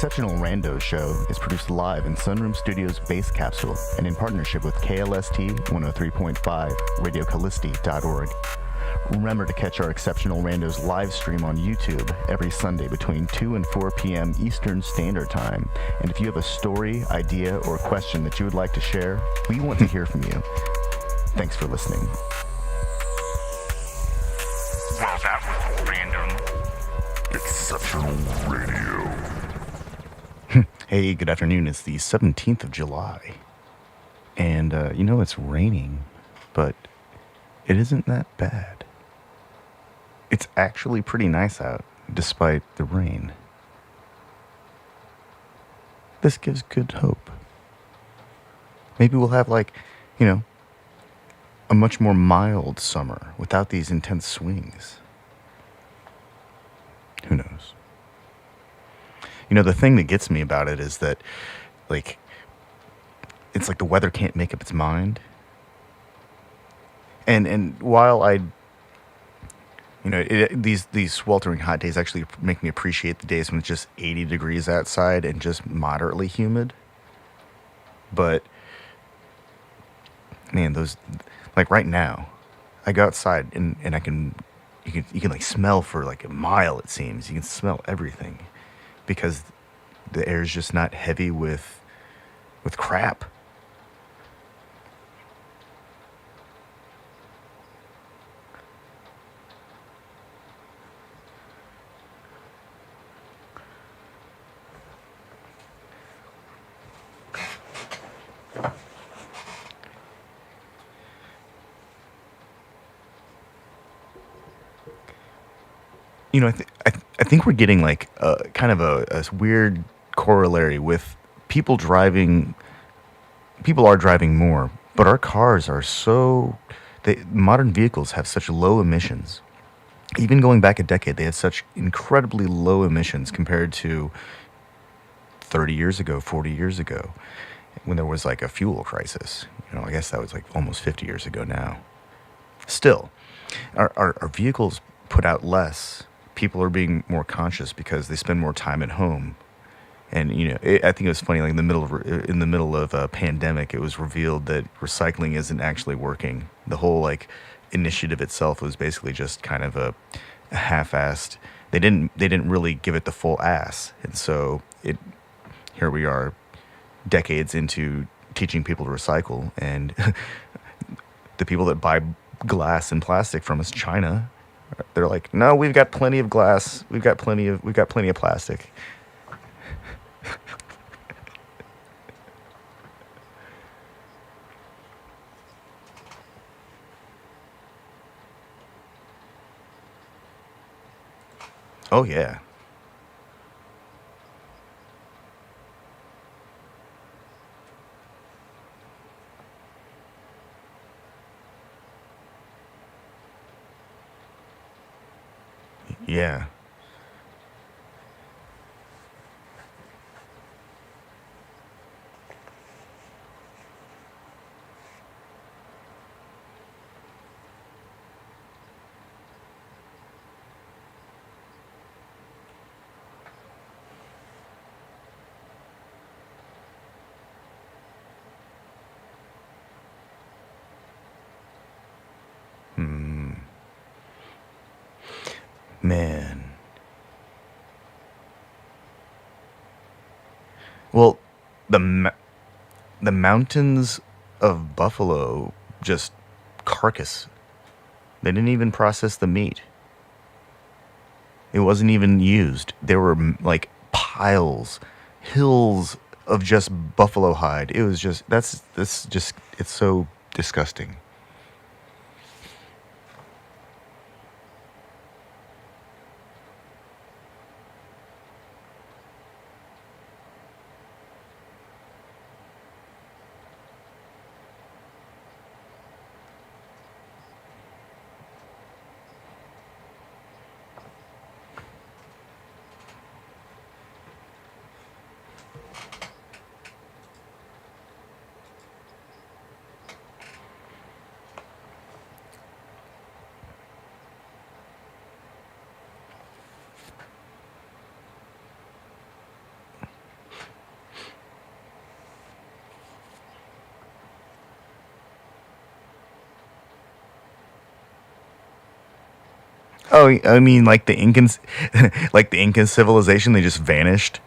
Exceptional Randos show is produced live in Sunroom Studios' Bass Capsule and in partnership with KLST 103.5, RadioCallisti.org. Remember to catch our Exceptional Randos live stream on YouTube every Sunday between 2 and 4 p.m. Eastern Standard Time. And if you have a story, idea, or question that you would like to share, we want to hear from you. Thanks for listening. Well, that was random. Exceptional Radio. Hey, good afternoon. It's the 17th of July. And, it's raining, but it isn't that bad. It's actually pretty nice out, despite the rain. This gives good hope. Maybe we'll have, a much more mild summer without these intense swings. Who knows? The thing that gets me about it is that, it's like the weather can't make up its mind. And while these sweltering hot days actually make me appreciate the days when it's just 80 degrees outside and just moderately humid. But, man, those, right now, I go outside and you can smell for a mile, it seems. You can smell everything because the air is just not heavy with crap. I think we're getting kind of a weird corollary with people driving. People are driving more, but our cars are modern vehicles have such low emissions. Even going back a decade, they had such incredibly low emissions compared to 30 years ago, 40 years ago, when there was a fuel crisis. I guess that was almost 50 years ago now. Still, our vehicles put out less. People are being more conscious because they spend more time at home. And I think it was funny. In the middle of a pandemic, it was revealed that recycling isn't actually working. The whole initiative itself was basically just kind of a half-assed. They didn't really give it the full ass, and so here we are, decades into teaching people to recycle, and the people that buy glass and plastic from us, China. They're like, no, we've got plenty of glass. We've got plenty of plastic. Oh yeah. Yeah. Man. Well, the mountains of buffalo just carcass. They didn't even process the meat. It wasn't even used. There were piles, hills of just buffalo hide. It was just it's so disgusting. Oh, I mean, like the Incans, like the Incan civilization, they just vanished.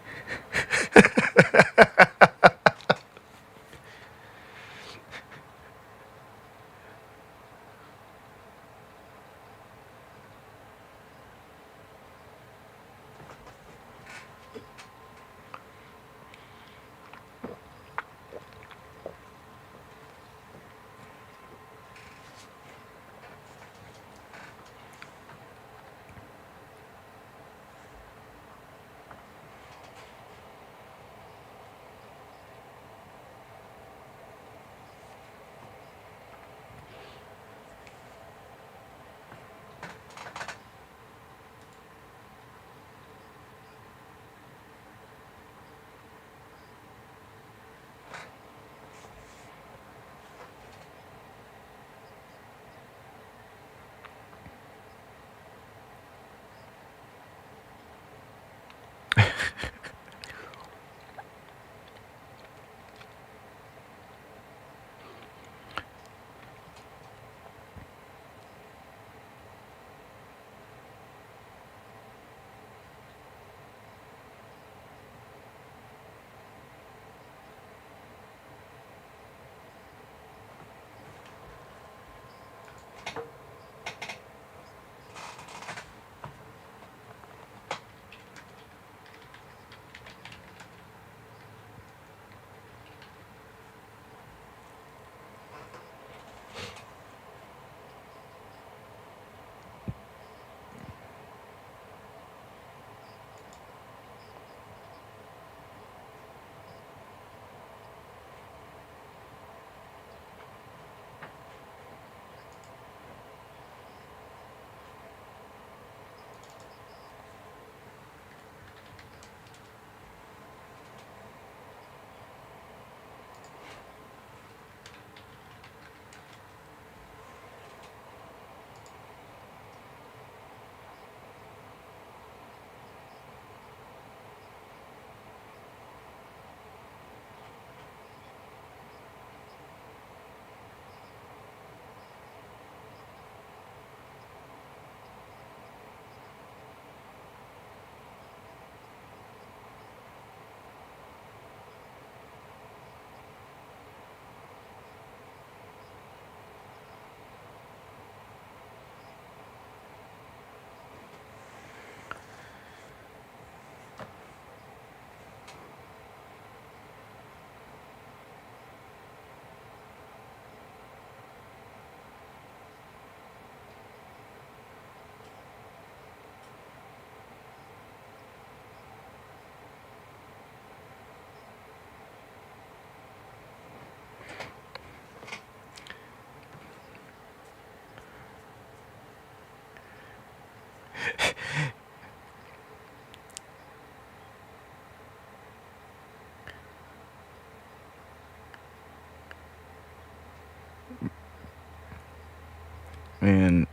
And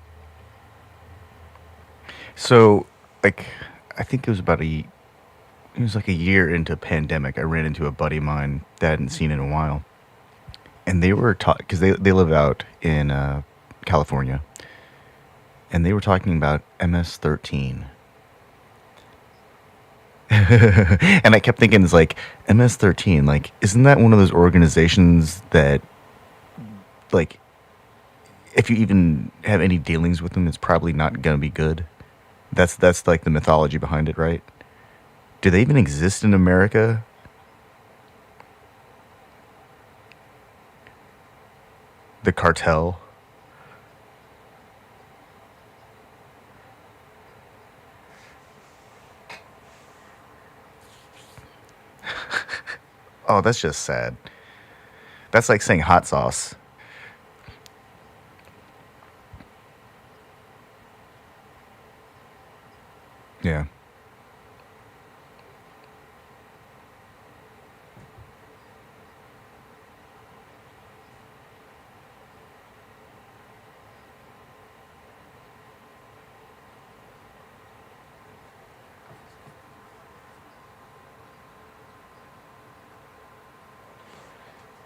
so, like, I think it was like a year into pandemic. I ran into a buddy of mine that I hadn't seen in a while, and they were talking because they live out in California, and they were talking about MS-13. And I kept thinking, it's like MS-13. Like, isn't that one of those organizations that, like, if you even have any dealings with them, it's probably not gonna be good. That's like the mythology behind it, right? Do they even exist in America? The cartel? Oh, that's just sad. That's like saying hot sauce. Yeah.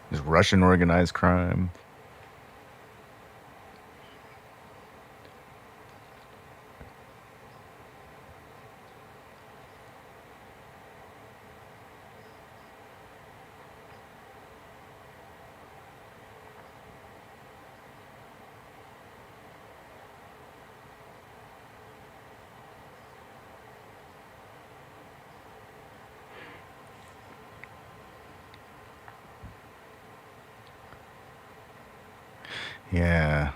There's Russian organized crime. Yeah,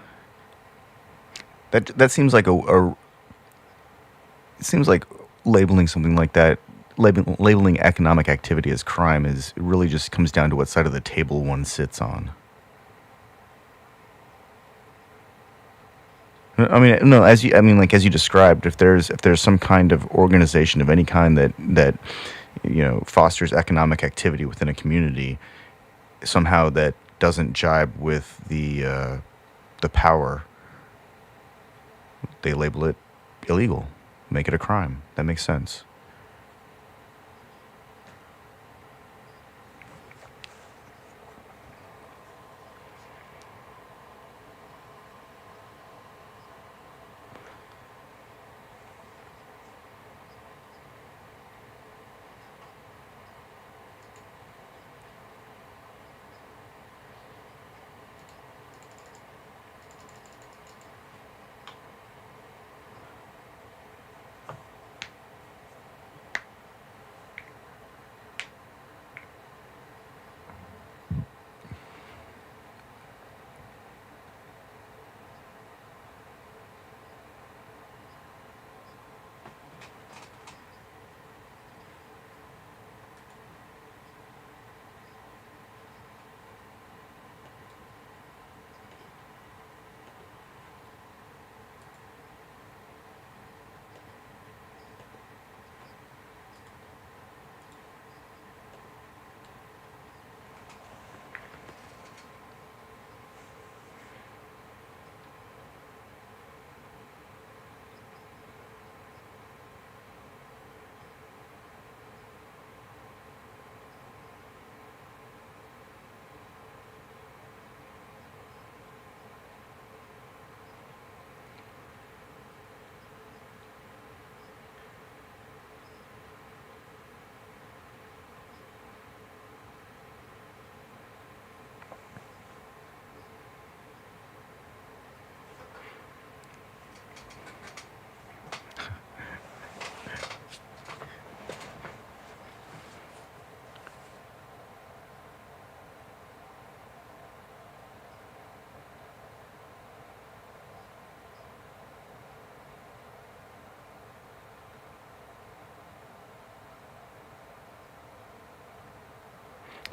that seems like a it seems like labeling something like that, labeling economic activity as crime is it really just comes down to what side of the table one sits on. I mean, no, I mean, like as you described, if there's some kind of organization of any kind that fosters economic activity within a community, somehow that doesn't jibe with the power, they label it illegal, make it a crime. That makes sense.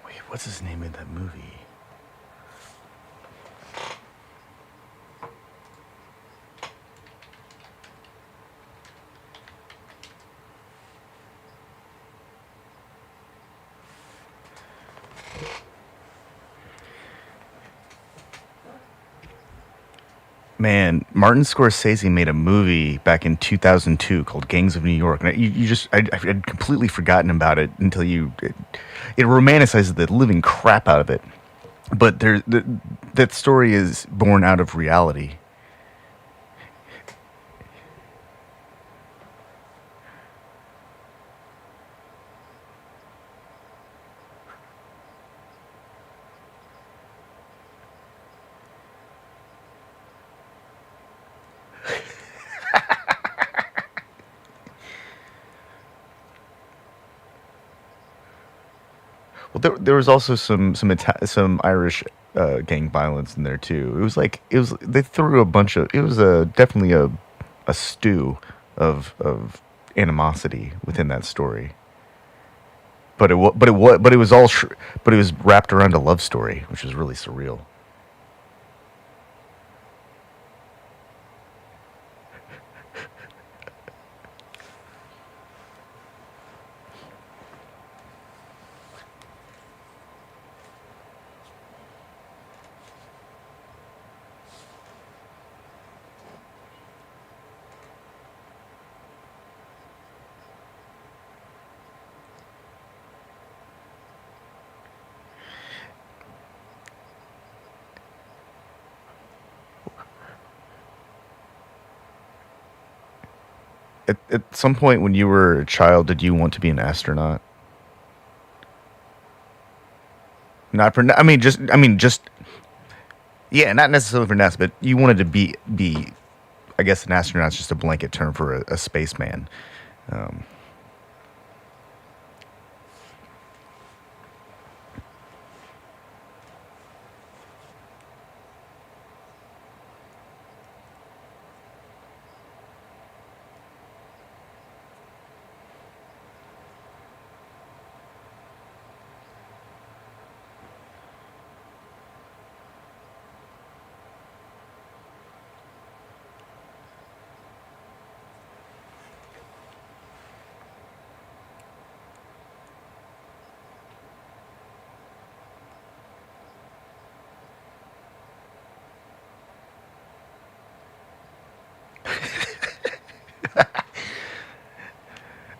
Wait, what's his name in that movie? Man, Martin Scorsese made a movie back in 2002 called Gangs of New York. And I'd completely forgotten about it until it romanticizes the living crap out of it. But that story is born out of reality. Well, there was also some Irish gang violence in there too. It was they threw a bunch of it was definitely a stew of animosity within that story. But it was but it was wrapped around a love story, which was really surreal. At some point when you were a child, did you want to be an astronaut? Not for I mean just yeah, not necessarily for NASA, but you wanted to be I guess an astronaut's just a blanket term for a spaceman. Um,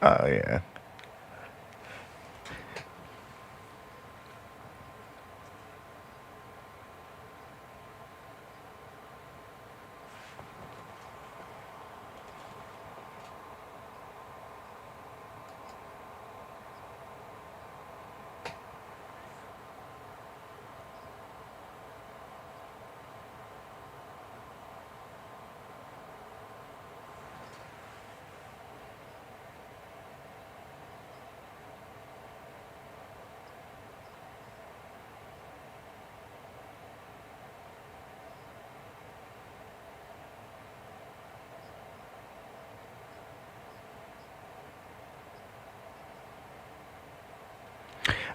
Oh yeah.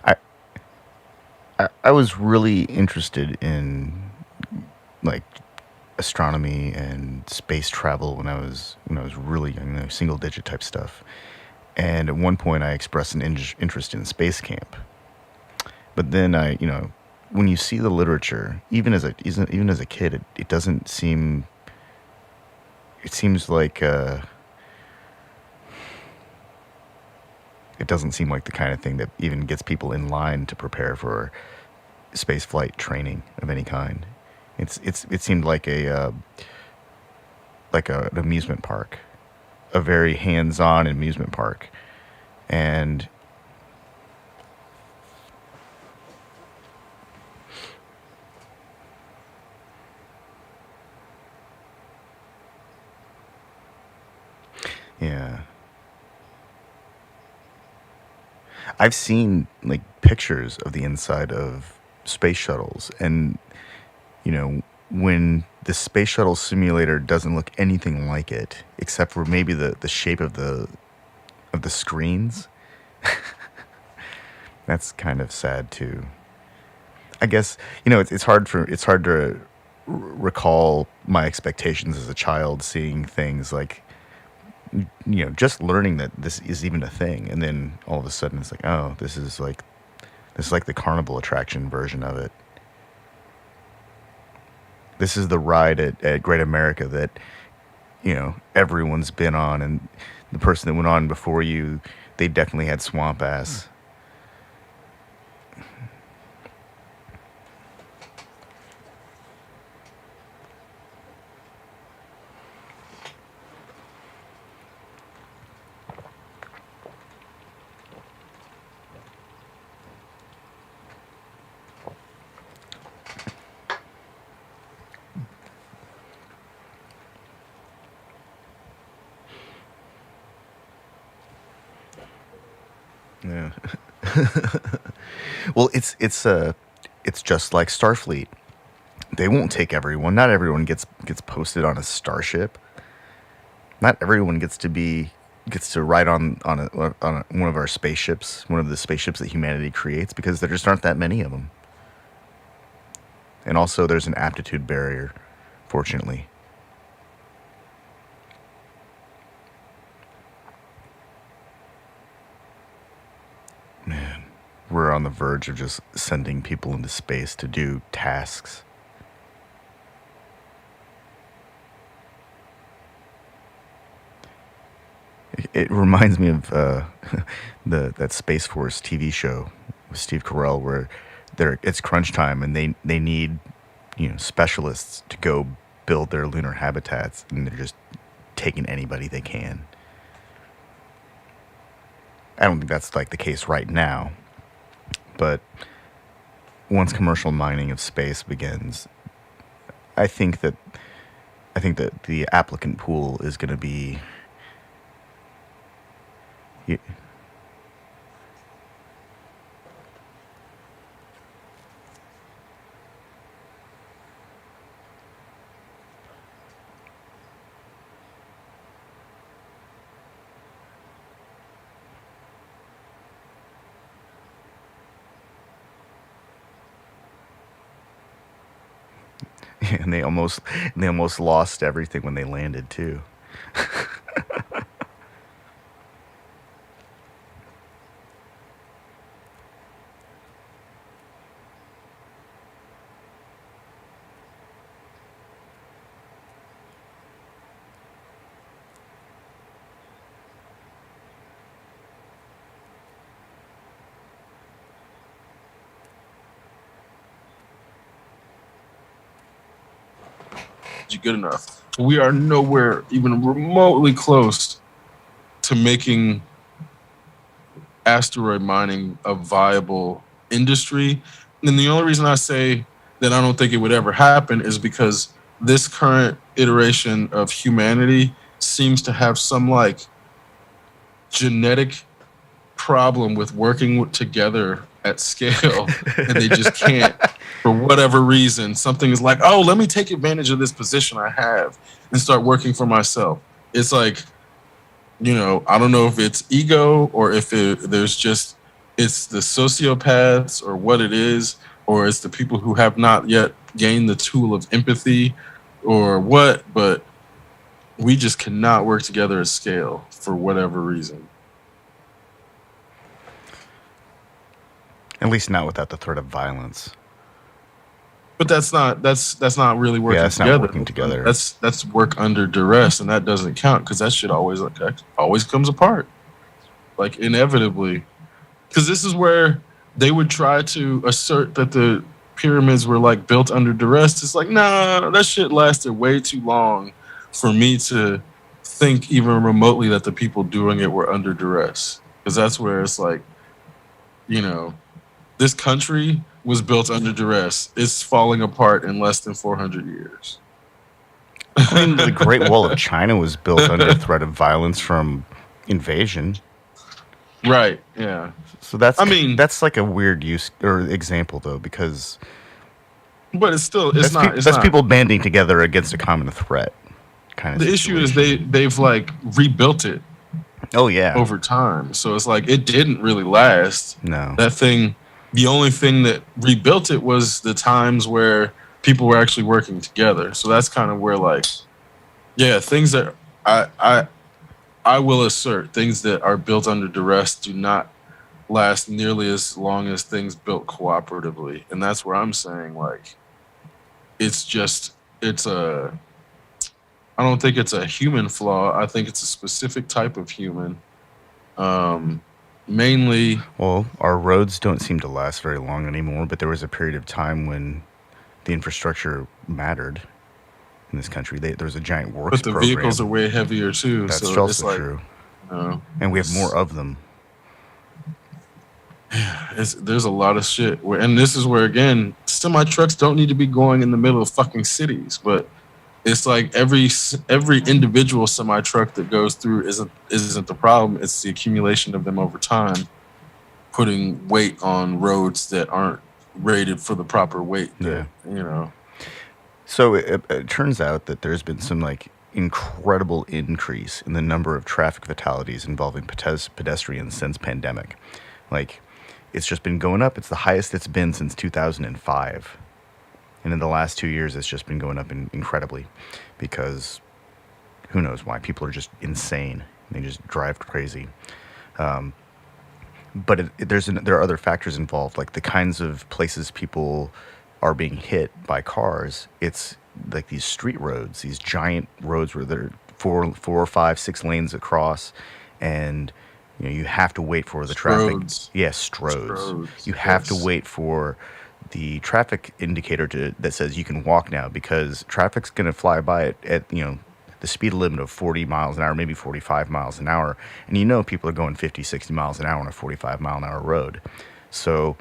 I, I was really interested in like astronomy and space travel when I was really young, single digit type stuff. And at one point, I expressed an interest in space camp. But then when you see the literature, even as a kid, it doesn't seem. It seems like it doesn't seem like the kind of thing that even gets people in line to prepare for space flight training of any kind. It seemed like an amusement park, a very hands-on amusement park, and yeah, I've seen like pictures of the inside of space shuttles, and when the space shuttle simulator doesn't look anything like it, except for maybe the shape of the screens. That's kind of sad too. I guess it's hard to recall my expectations as a child, seeing things like just learning that this is even a thing, and then all of a sudden it's like, oh, this is like the carnival attraction version of it. This is the ride at Great America that everyone's been on, and the person that went on before you, they definitely had swamp ass. Yeah. Well, it's just like Starfleet. They won't take everyone. Not everyone gets posted on a starship. Not everyone gets to ride on one of our spaceships, one of the spaceships that humanity creates, because there just aren't that many of them. And also, there's an aptitude barrier, fortunately. Man, we're on the verge of just sending people into space to do tasks. It reminds me of the that Space Force TV show with Steve Carell, where it's crunch time and they need specialists to go build their lunar habitats, and they're just taking anybody they can. I don't think that's like the case right now, but once commercial mining of space begins, I think that I think that the applicant pool is going to be. And they almost lost everything when they landed too. good enough. We are nowhere even remotely close to making asteroid mining a viable industry. And the only reason I say that I don't think it would ever happen is because this current iteration of humanity seems to have some like genetic problem with working together at scale, and they just can't for whatever reason. Something is like, oh, let me take advantage of this position I have and start working for myself. It's like, I don't know if it's ego or if there's just it's the sociopaths or what it is, or it's the people who have not yet gained the tool of empathy or what, but we just cannot work together at scale for whatever reason. At least not without the threat of violence. But that's not really working Yeah, that's together. not working together. That's work under duress, and that doesn't count because that shit always comes apart, like inevitably. Because this is where they would try to assert that the pyramids were like built under duress. It's like, nah, that shit lasted way too long for me to think even remotely that the people doing it were under duress. Because that's where it's like, this country was built under duress. It's falling apart in less than 400 years. I mean, the Great Wall of China was built under threat of violence from invasion. Right, yeah. So that's like a weird use or example though, because but it's still that's people banding together against a common threat kind of the situation. issue is they've like rebuilt it over time. So it's like it didn't really last. No. That thing, the only thing that rebuilt it was the times where people were actually working together. So that's kind of where like, yeah, things that I will assert, things that are built under duress do not last nearly as long as things built cooperatively. And that's where I'm saying like, I don't think it's a human flaw. I think it's a specific type of human. Mainly, well, our roads don't seem to last very long anymore, but there was a period of time when the infrastructure mattered in this country. There was a giant works program. But the vehicles are way heavier too. That's so also like, true. And we have more of them. There's a lot of shit. And this is where, again, semi-trucks don't need to be going in the middle of fucking cities. But it's like every individual semi-truck that goes through isn't the problem. It's the accumulation of them over time, putting weight on roads that aren't rated for the proper weight. Yeah. So it turns out that there's been some like incredible increase in the number of traffic fatalities involving pedestrians since pandemic. Like, it's just been going up. It's the highest it's been since 2005. And in the last 2 years, it's just been going up incredibly because who knows why. People are just insane. They just drive crazy. But there are other factors involved, like the kinds of places people are being hit by cars. It's like these street roads, these giant roads where there are 4, 5, 6 lanes across, and you have to wait for the traffic. Yes, stroads. You have to wait for the traffic indicator that says you can walk now, because traffic's going to fly by at the speed limit of 40 miles an hour, maybe 45 miles an hour. And people are going 50, 60 miles an hour on a 45-mile-an-hour road. So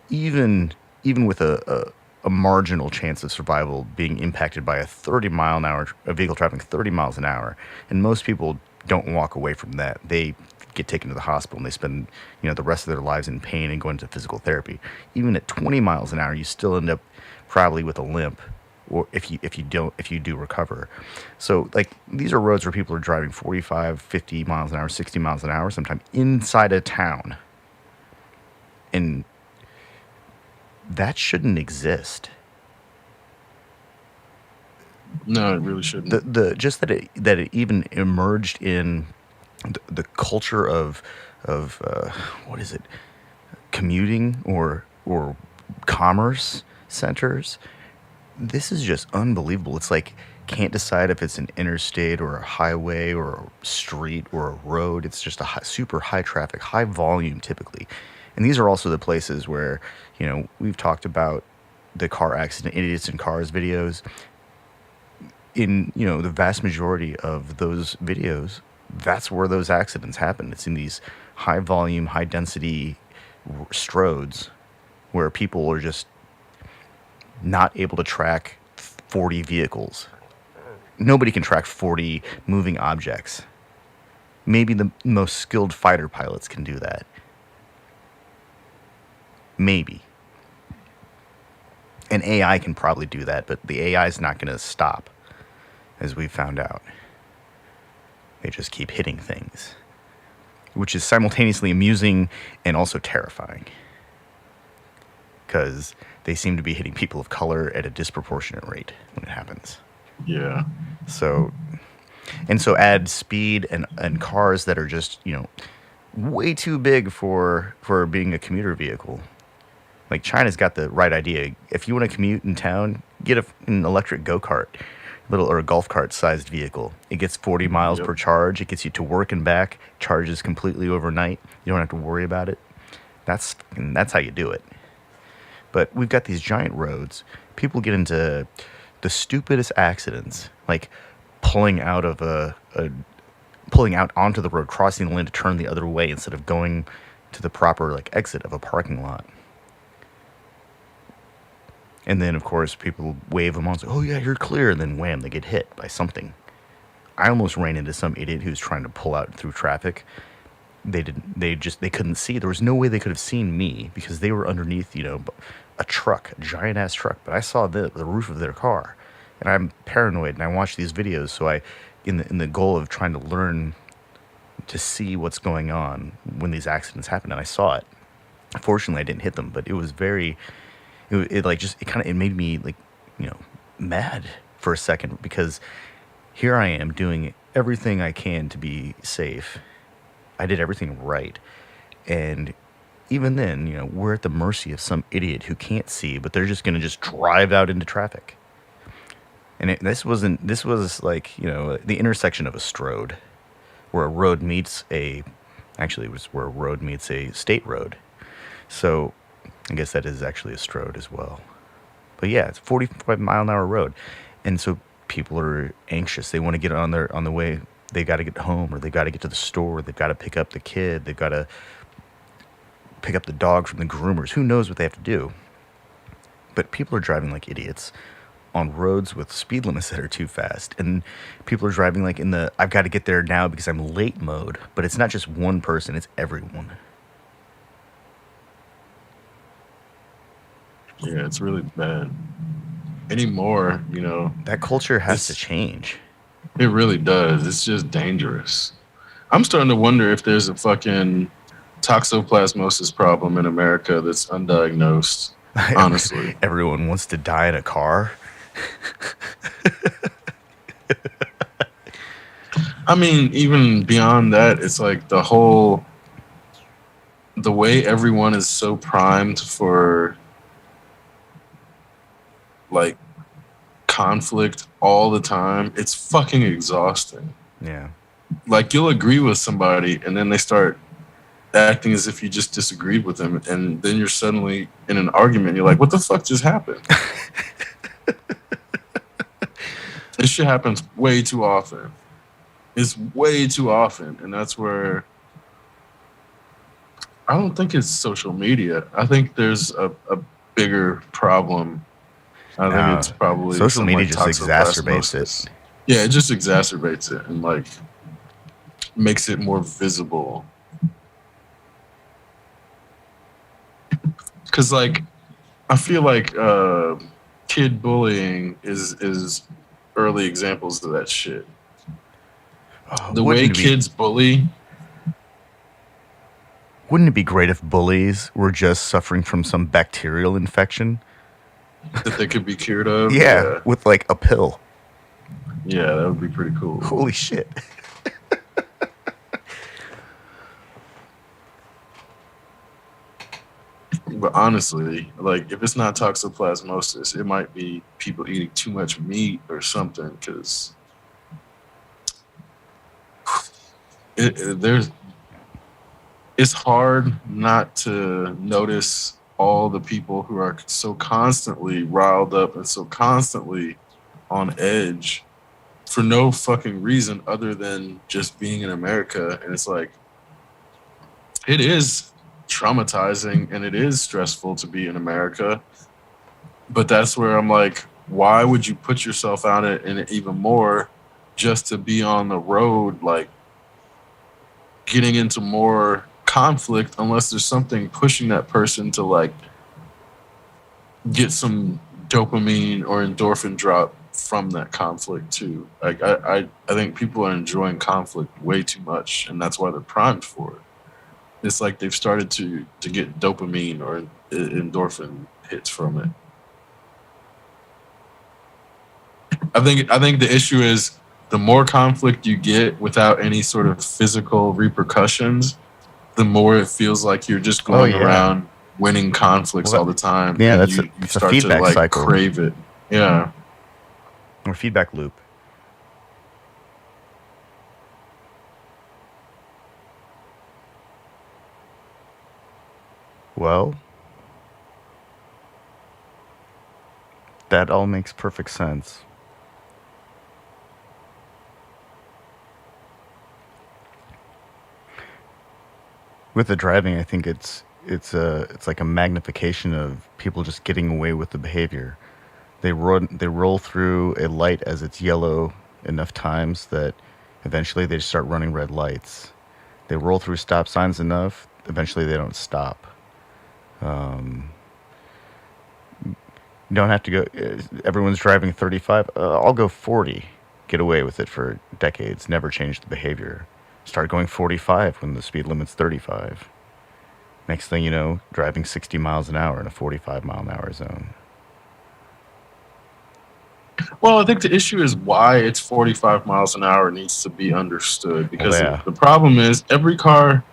even with a marginal chance of survival being impacted by a vehicle traveling 30 miles an hour, and most people don't walk away from that. They get taken to the hospital and they spend the rest of their lives in pain and going to physical therapy. Even at 20 miles an hour, you still end up probably with a limp, or if you do recover. So like, these are roads where people are driving 45, 50 miles an hour, 60 miles an hour, sometimes inside a town, and that shouldn't exist. No, it really shouldn't. Just that it even emerged in the culture of what is it, commuting or commerce centers. This is just unbelievable. It's like, can't decide if it's an interstate or a highway or a street or a road. It's just a super high traffic, high volume typically. And these are also the places where, we've talked about the car accident, idiots in cars videos. in the vast majority of those videos, that's where those accidents happen. It's in these high volume, high density stroads where people are just not able to track 40 vehicles. Nobody can track 40 moving objects. Maybe the most skilled fighter pilots can do that. Maybe. And AI can probably do that, but the AI is not going to stop, as we found out. They just keep hitting things, which is simultaneously amusing and also terrifying, because they seem to be hitting people of color at a disproportionate rate when it happens. Yeah. So add speed and cars that are just, way too big for being a commuter vehicle. Like, China's got the right idea. If you want to commute in town, get an electric go-kart, or a golf cart sized vehicle. It gets 40 miles per charge. It gets you to work and back, charges completely overnight. You don't have to worry about it. That's how you do it. But we've got these giant roads. People get into the stupidest accidents, like pulling out onto the road, crossing the lane to turn the other way instead of going to the proper exit of a parking lot. And then, of course, people wave them on and say, "Oh yeah, you're clear," and then wham, they get hit by something. I almost ran into some idiot who was trying to pull out through traffic. They couldn't see. There was no way they could have seen me because they were underneath, a truck, a giant ass truck. But I saw the roof of their car, and I'm paranoid. And I watch these videos, so in the goal of trying to learn to see what's going on when these accidents happen, and I saw it. Fortunately, I didn't hit them, but it was very. It made me mad for a second, because here I am doing everything I can to be safe. I did everything right. And even then, we're at the mercy of some idiot who can't see, but they're just going to just drive out into traffic. And this was the intersection of a strode, where a road meets it was where a road meets a state road. So I guess that is actually a strode as well. But yeah, it's a 45-mile-an-hour road. And so people are anxious. They want to get on the way. They got to get home, or they got to get to the store. They've got to pick up the kid. They've got to pick up the dog from the groomers. Who knows what they have to do? But people are driving like idiots on roads with speed limits that are too fast. And people are driving in the "I've got to get there now because I'm late" mode. But it's not just one person, it's everyone. Yeah, it's really bad. Anymore, that culture has to change. It really does. It's just dangerous. I'm starting to wonder if there's a fucking toxoplasmosis problem in America that's undiagnosed, honestly. Everyone wants to die in a car. I mean, even beyond that, it's like the way everyone is so primed for conflict all the time. It's fucking exhausting. Yeah. You'll agree with somebody and then they start acting as if you just disagreed with them, and then you're suddenly in an argument and you're like, what the fuck just happened? This shit happens way too often. It's way too often, and that's where I don't think it's social media. I think there's a bigger problem. I think it's probably social media just exacerbates it. Yeah, it just exacerbates it and makes it more visible. Because I feel like kid bullying is early examples of that shit. The way kids bully. Wouldn't it be great if bullies were just suffering from some bacterial infection that they could be cured of? Yeah, with a pill. Yeah, that would be pretty cool. Holy shit. But honestly, if it's not toxoplasmosis, it might be people eating too much meat or something, because it's hard not to notice all the people who are so constantly riled up and so constantly on edge for no fucking reason other than just being in America. And it's like, it is traumatizing and it is stressful to be in America. But that's where I'm like, why would you put yourself out in it even more just to be on the road, like getting into more conflict unless there's something pushing that person to like get some dopamine or endorphin drop from that conflict too. Like I think people are enjoying conflict way too much, and that's why they're primed for it. It's like they've started to get dopamine or endorphin hits from it. I think the issue is the more conflict you get without any sort of physical repercussions, the more it feels like you're just Oh going yeah. around winning conflicts Well, all the time, yeah, and that's you it's a start to feedback like cycle crave it. Yeah. or feedback loop. Well, that all makes perfect sense. With the driving, I think it's like a magnification of people just getting away with the behavior. They roll through a light as it's yellow enough times that eventually they start running red lights. They roll through stop signs enough, eventually they don't stop. Um, you don't have to go. Everyone's driving 35. I'll go 40. Get away with it for decades. Never change the behavior. Start going 45 when the speed limit's 35. Next thing you know, driving 60 miles an hour in a 45-mile-an-hour zone. Well, I think the issue is why it's 45 miles an hour needs to be understood, Well, because yeah, the problem is every car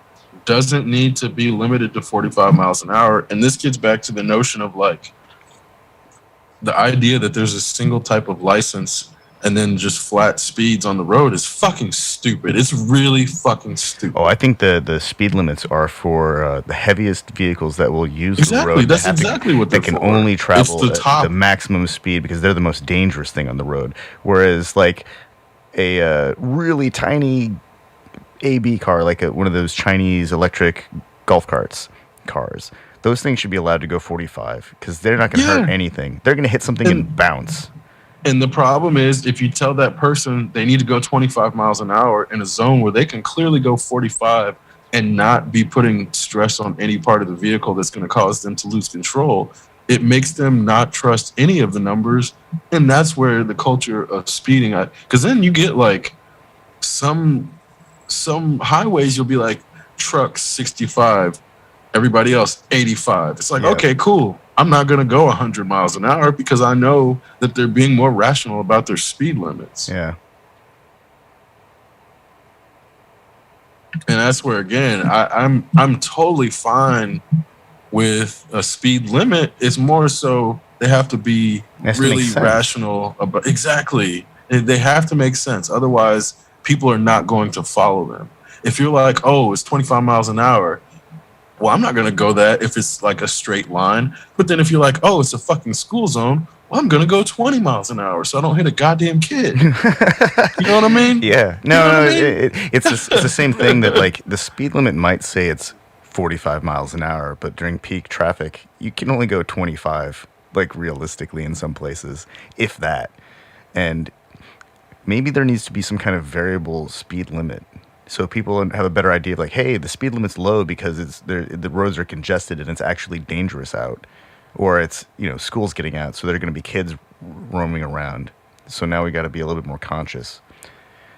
doesn't need to be limited to 45 miles an hour. And this gets back to the notion of like the idea that there's a single type of license and then just flat speeds on the road is fucking stupid. It's really fucking oh, stupid. I think the speed limits are for the heaviest vehicles that will use the Exactly. road That's exactly what they're that can for. only It's travel the at the top. maximum speed because they're the most dangerous thing on the road. Whereas like a really tiny AB car, like one of those Chinese electric golf carts cars, those things should be allowed to go 45 because they're not going to hurt Yeah. anything. They're going to hit something and And bounce. and the problem is if you tell that person they need to go 25 miles an hour in a zone where they can clearly go 45 and not be putting stress on any part of the vehicle that's going to cause them to lose control, it makes them not trust any of the numbers. And that's where the culture of speeding, because then you get like some some highways you'll be like trucks 65, everybody else 85. It's like, Yeah, okay, cool. I'm not going to go 100 miles an hour because I know that they're being more rational about their speed limits. yeah. And that's where again, I'm totally fine with a speed limit. It's more so they have to be It has to make really sense. rational about exactly. They have to make sense. Otherwise, people are not going to follow them. If you're like, oh, it's 25 miles an hour, well, I'm not going to go that if it's like a straight line. But then if you're like, oh, it's a fucking school zone, well, I'm going to go 20 miles an hour so I don't hit a goddamn kid. You know what I mean? Yeah, You know no, what I no, mean? it's the same thing that like the speed limit might say it's 45 miles an hour, but during peak traffic, you can only go 25, like realistically in some places, if that. And maybe there needs to be some kind of variable speed limit so people have a better idea of like, hey, the speed limit's low because the roads are congested and it's actually dangerous out, or it's school's getting out, so there are going to be kids roaming around. So now we got to be a little bit more conscious.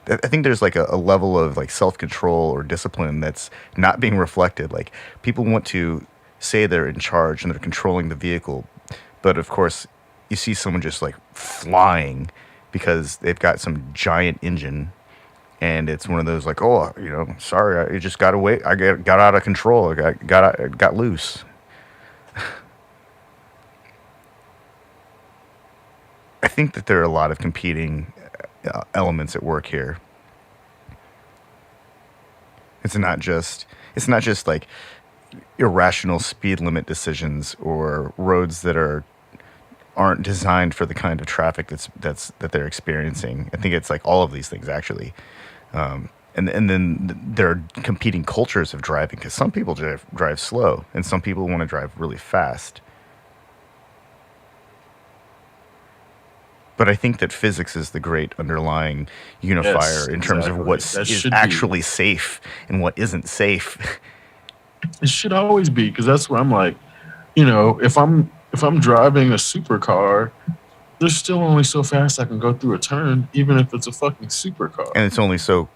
I think there's like a level of like self control or discipline that's not being reflected. Like people want to say they're in charge and they're controlling the vehicle, but of course, you see someone just like flying because they've got some giant engine, and it's one of those like, oh, sorry, I just got away, I got out of control, got loose. I think that there are a lot of competing elements at work here. It's not just like irrational speed limit decisions or roads that are aren't designed for the kind of traffic that they're experiencing. I think it's like all of these things actually. And then there are competing cultures of driving because some people drive slow and some people want to drive really fast. But I think that physics is the great underlying unifier in terms of what is actually safe and what isn't safe. It should always be, because that's where I'm like, if I'm driving a supercar, there's still only so fast I can go through a turn, even if it's a fucking supercar. And it's only so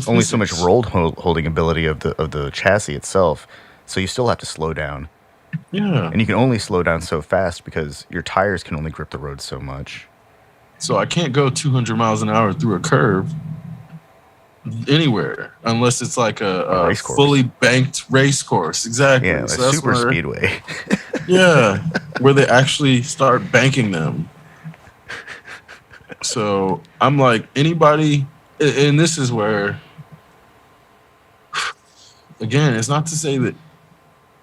only so much roll holding ability of the chassis itself. So you still have to slow down. Yeah. And you can only slow down so fast because your tires can only grip the road so much. So I can't go 200 miles an hour through a curve anywhere unless it's like a fully banked race course. Exactly. Yeah, so a super speedway. Yeah, where they actually start banking them. So I'm like, anybody, and this is where, again, it's not to say that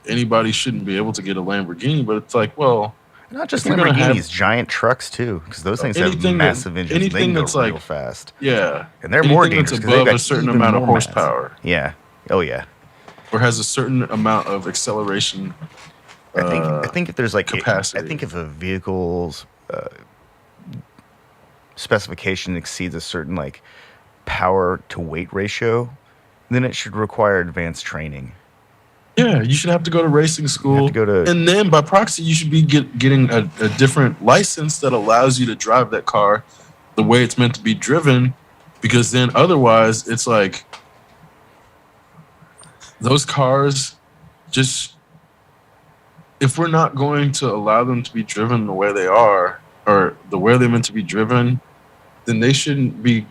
anybody shouldn't be able to get a Lamborghini, but it's like, well, not just Lamborghinis, giant trucks too, because those things have massive engines. Anything they that's go real like fast. Yeah, and they're more dangerous because above a certain amount of horsepower. Mass. Yeah. Oh yeah. Or has a certain amount of acceleration. I think if there's like capacity. I think if a vehicle's specification exceeds a certain like power to weight ratio, then it should require advanced training. Yeah, you should have to go to racing school, and then by proxy, you should be getting a different license that allows you to drive that car the way it's meant to be driven, because then otherwise, it's like those cars just, if we're not going to allow them to be driven the way they are, or the way they're meant to be driven, then they shouldn't be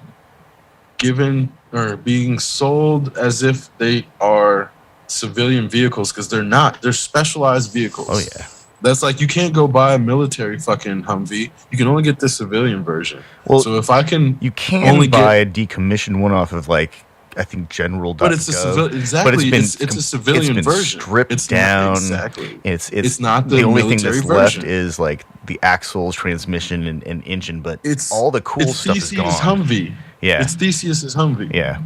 given or being sold as if they are civilian vehicles, because they're not. They're specialized vehicles. Oh yeah. That's like, you can't go buy a military fucking Humvee. You can only get the civilian version. Well, so if I can, you can only buy a decommissioned one off of like, I think General. But it's exactly. But it's a civilian version. Stripped down. Exactly. It's not the only thing that's version. left is like the axles, transmission, and engine. But it's all the cool stuff is gone. It's Humvee. Yeah. It's Theseus's Humvee. Yeah.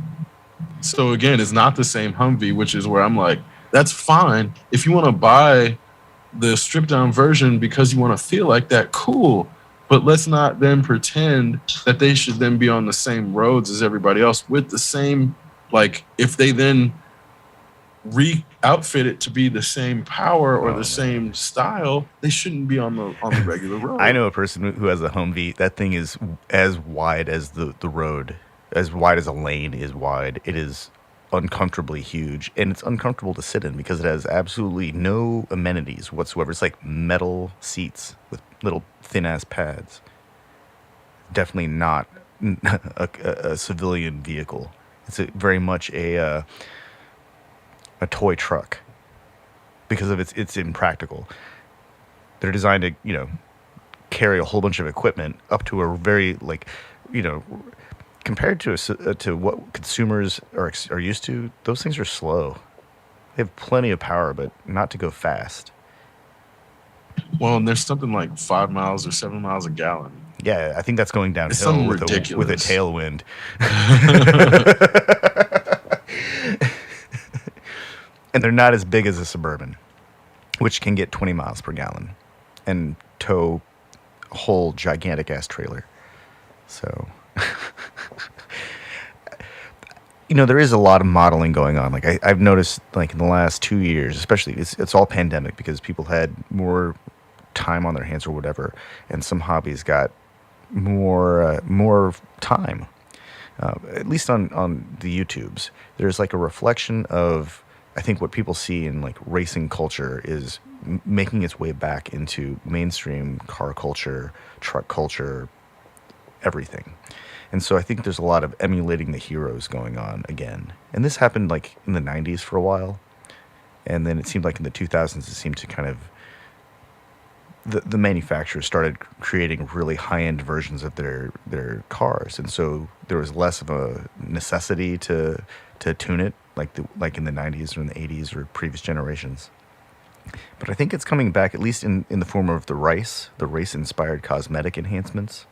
So again, it's not the same Humvee, which is where I'm like, that's fine. If you want to buy the stripped down version because you want to feel like that, cool. But let's not then pretend that they should then be on the same roads as everybody else with the same, like, if they then re-outfit it to be the same power or the same style, they shouldn't be on the regular road. I know a person who has a Humvee. That thing is as wide as the road, as wide as a lane is wide. It is uncomfortably huge, and it's uncomfortable to sit in because it has absolutely no amenities whatsoever. It's like metal seats with little thin-ass pads. Definitely not a civilian vehicle. It's very much a toy truck because of it's impractical. They're designed to, carry a whole bunch of equipment up to a very, like, compared to what consumers are used to. Those things are slow. They have plenty of power, but not to go fast. Well, and there's something like 5 miles or 7 miles a gallon. Yeah, I think that's going downhill with a tailwind. And they're not as big as a Suburban, which can get 20 miles per gallon and tow a whole gigantic ass trailer. So, there is a lot of modeling going on. Like I've noticed, like in the last 2 years, especially, it's all pandemic because people had more time on their hands or whatever, and some hobbies got more time. At least on the YouTubes, there's like a reflection of, I think, what people see in like racing culture is making its way back into mainstream car culture, truck culture, everything. And so I think there's a lot of emulating the heroes going on again. And this happened like in the 90s for a while. And then it seemed like in the 2000s, it seemed to kind of, the manufacturers started creating really high-end versions of their cars. And so there was less of a necessity to tune it like in the 90s or in the 80s or previous generations. But I think it's coming back, at least in the form of the race-inspired cosmetic enhancements.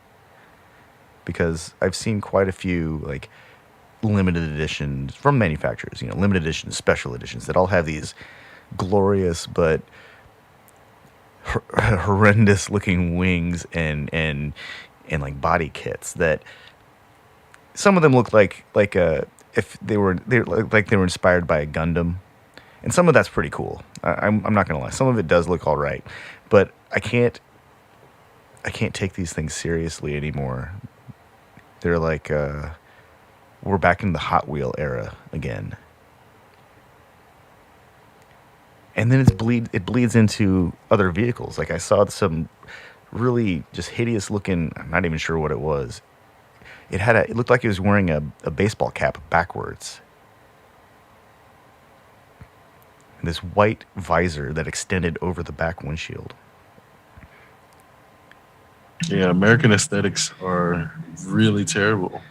Because I've seen quite a few like limited editions from manufacturers, limited editions, special editions that all have these glorious but horrendous looking wings and like body kits that some of them look like if they were inspired by a Gundam, and some of that's pretty cool. I'm not gonna lie, some of it does look all right, but I can't take these things seriously anymore. They're like we're back in the Hot Wheel era again. And then it bleeds into other vehicles. Like I saw some really just hideous looking, I'm not even sure what it was. It looked like he was wearing a baseball cap backwards. And this white visor that extended over the back windshield. Yeah, American aesthetics are really terrible.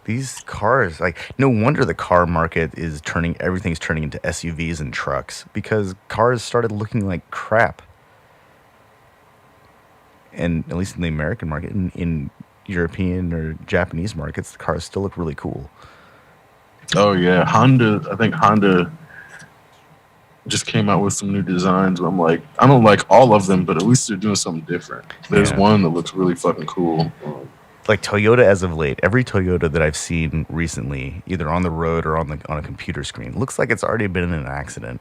These cars, like, no wonder the car market is everything's turning into SUVs and trucks, because cars started looking like crap. And at least in the American market, in European or Japanese markets, the cars still look really cool. Oh yeah, I think Honda just came out with some new designs. I'm like, I don't like all of them, but at least they're doing something different. There's one that looks really fucking cool. Like Toyota, as of late, every Toyota that I've seen recently, either on the road or on a computer screen, looks like it's already been in an accident.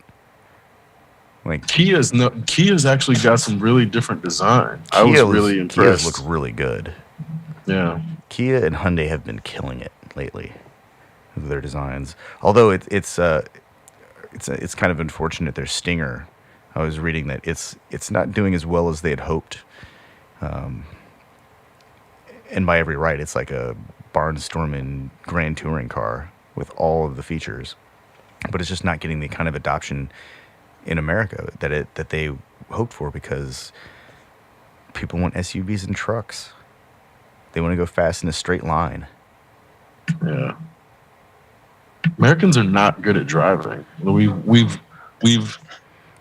Like Kia's actually got some really different design. I was really impressed. Kia's look really good. Yeah, Kia and Hyundai have been killing it lately with their designs. Although it's kind of unfortunate. Their Stinger, I was reading that it's not doing as well as they had hoped. And by every right, it's like a barnstorming grand touring car with all of the features, but it's just not getting the kind of adoption in America that they hoped for, because people want SUVs and trucks. They want to go fast in a straight line. Yeah. Americans are not good at driving. We've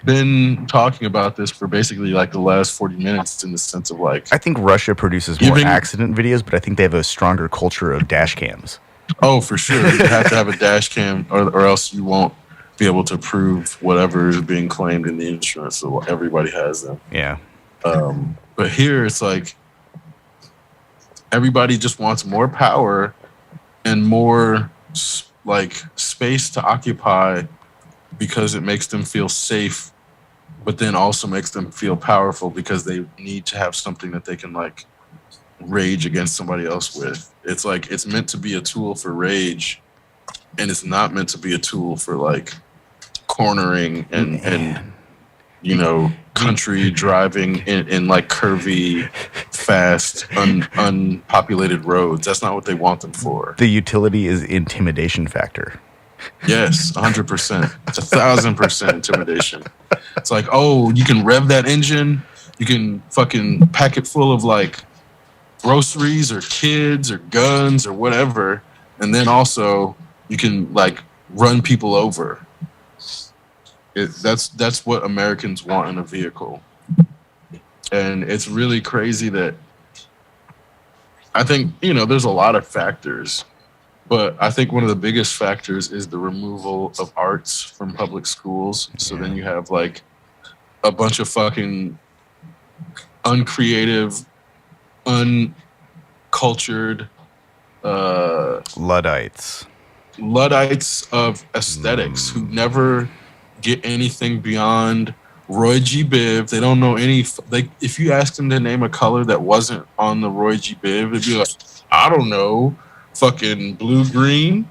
been talking about this for basically like the last 40 minutes, in the sense of like, I think Russia produces more accident videos, but I think they have a stronger culture of dash cams. Oh, for sure. You have to have a dash cam, or else you won't be able to prove whatever is being claimed in the insurance. So everybody has them. Yeah. But here it's like everybody just wants more power and more like space to occupy, because it makes them feel safe, but then also makes them feel powerful, because they need to have something that they can like rage against somebody else with. It's like it's meant to be a tool for rage, and it's not meant to be a tool for like cornering and country driving in like curvy, fast, unpopulated roads. That's not what they want them for. The utility is intimidation factor. Yes, 100%. It's 1,000% intimidation. It's like, oh, you can rev that engine, you can fucking pack it full of like groceries or kids or guns or whatever, and then also you can like run people over. That's what Americans want in a vehicle. And it's really crazy that I think, there's a lot of factors, but I think one of the biggest factors is the removal of arts from public schools. So then you have like a bunch of fucking uncreative, uncultured Luddites of aesthetics who never get anything beyond Roy G. Biv. They don't know any. Like, if you ask them to name a color that wasn't on the Roy G. Biv, they'd be like, I don't know, fucking blue green.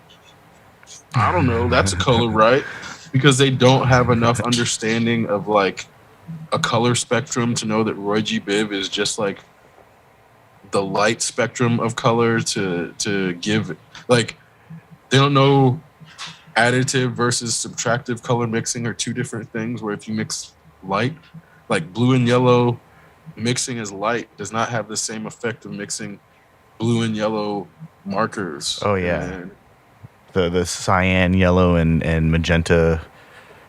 I don't know. That's a color, right? Because they don't have enough understanding of like a color spectrum to know that Roy G. Biv is just like the light spectrum of color to give. Like, they don't know additive versus subtractive color mixing are two different things, where if you mix light, like blue and yellow, mixing as light does not have the same effect of mixing blue and yellow markers. Oh yeah. The cyan, yellow, and magenta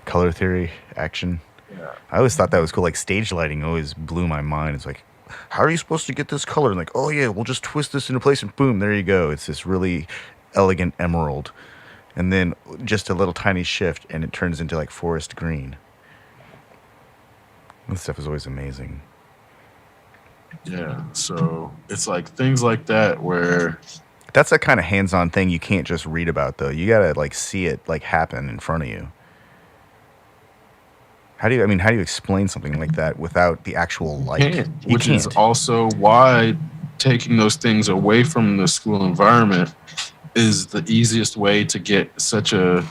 color theory action. Yeah. I always thought that was cool. Like stage lighting always blew my mind. It's like, how are you supposed to get this color? And like, oh yeah, we'll just twist this into place and boom, there you go. It's this really elegant emerald. And then just a little tiny shift and it turns into like forest green. This stuff is always amazing. Yeah. So it's like things like that where That's a kind of hands-on thing you can't just read about though. You gotta like see it like happen in front of you. How do you explain something like that without the actual light? can't, You which is can't. also why taking those things away from the school environment is the easiest way to get such a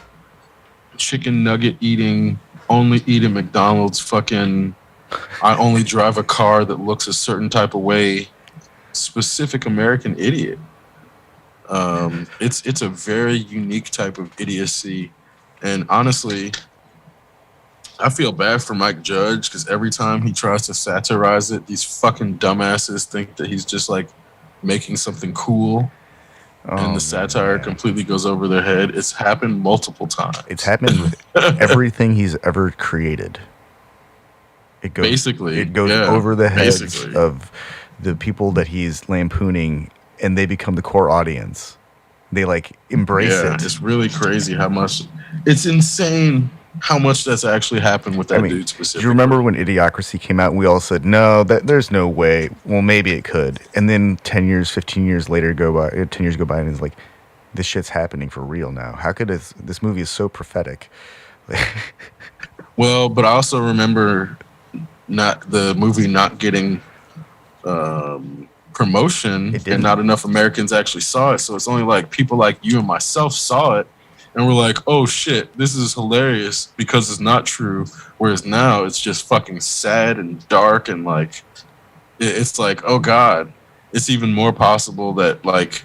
chicken nugget eating, only eat at McDonald's fucking, I only drive a car that looks a certain type of way, specific American idiot. It's a very unique type of idiocy. And honestly, I feel bad for Mike Judge because every time he tries to satirize it, these fucking dumbasses think that he's just like making something cool, and the satire completely goes over their head. It's happened multiple times. It's happened with everything he's ever created. It goes Basically, it goes yeah, over the heads basically. of the people that he's lampooning, and they become the core audience. They like embrace Yeah, it. it's really crazy how much. It's insane how much that's actually happened with that dude Do specifically. you remember when Idiocracy came out and we all said, no, there's no way. Well, maybe it could. And then 10 years, 15 years later 10 years go by and it's like, this shit's happening for real now. How could this movie is so prophetic. Well, but I also remember not the movie not getting promotion, It didn't. and not enough Americans actually saw it. So it's only like people like you and myself saw it, and we're like, oh shit, this is hilarious because it's not true. Whereas now it's just fucking sad and dark, and like it's like, oh god, it's even more possible that like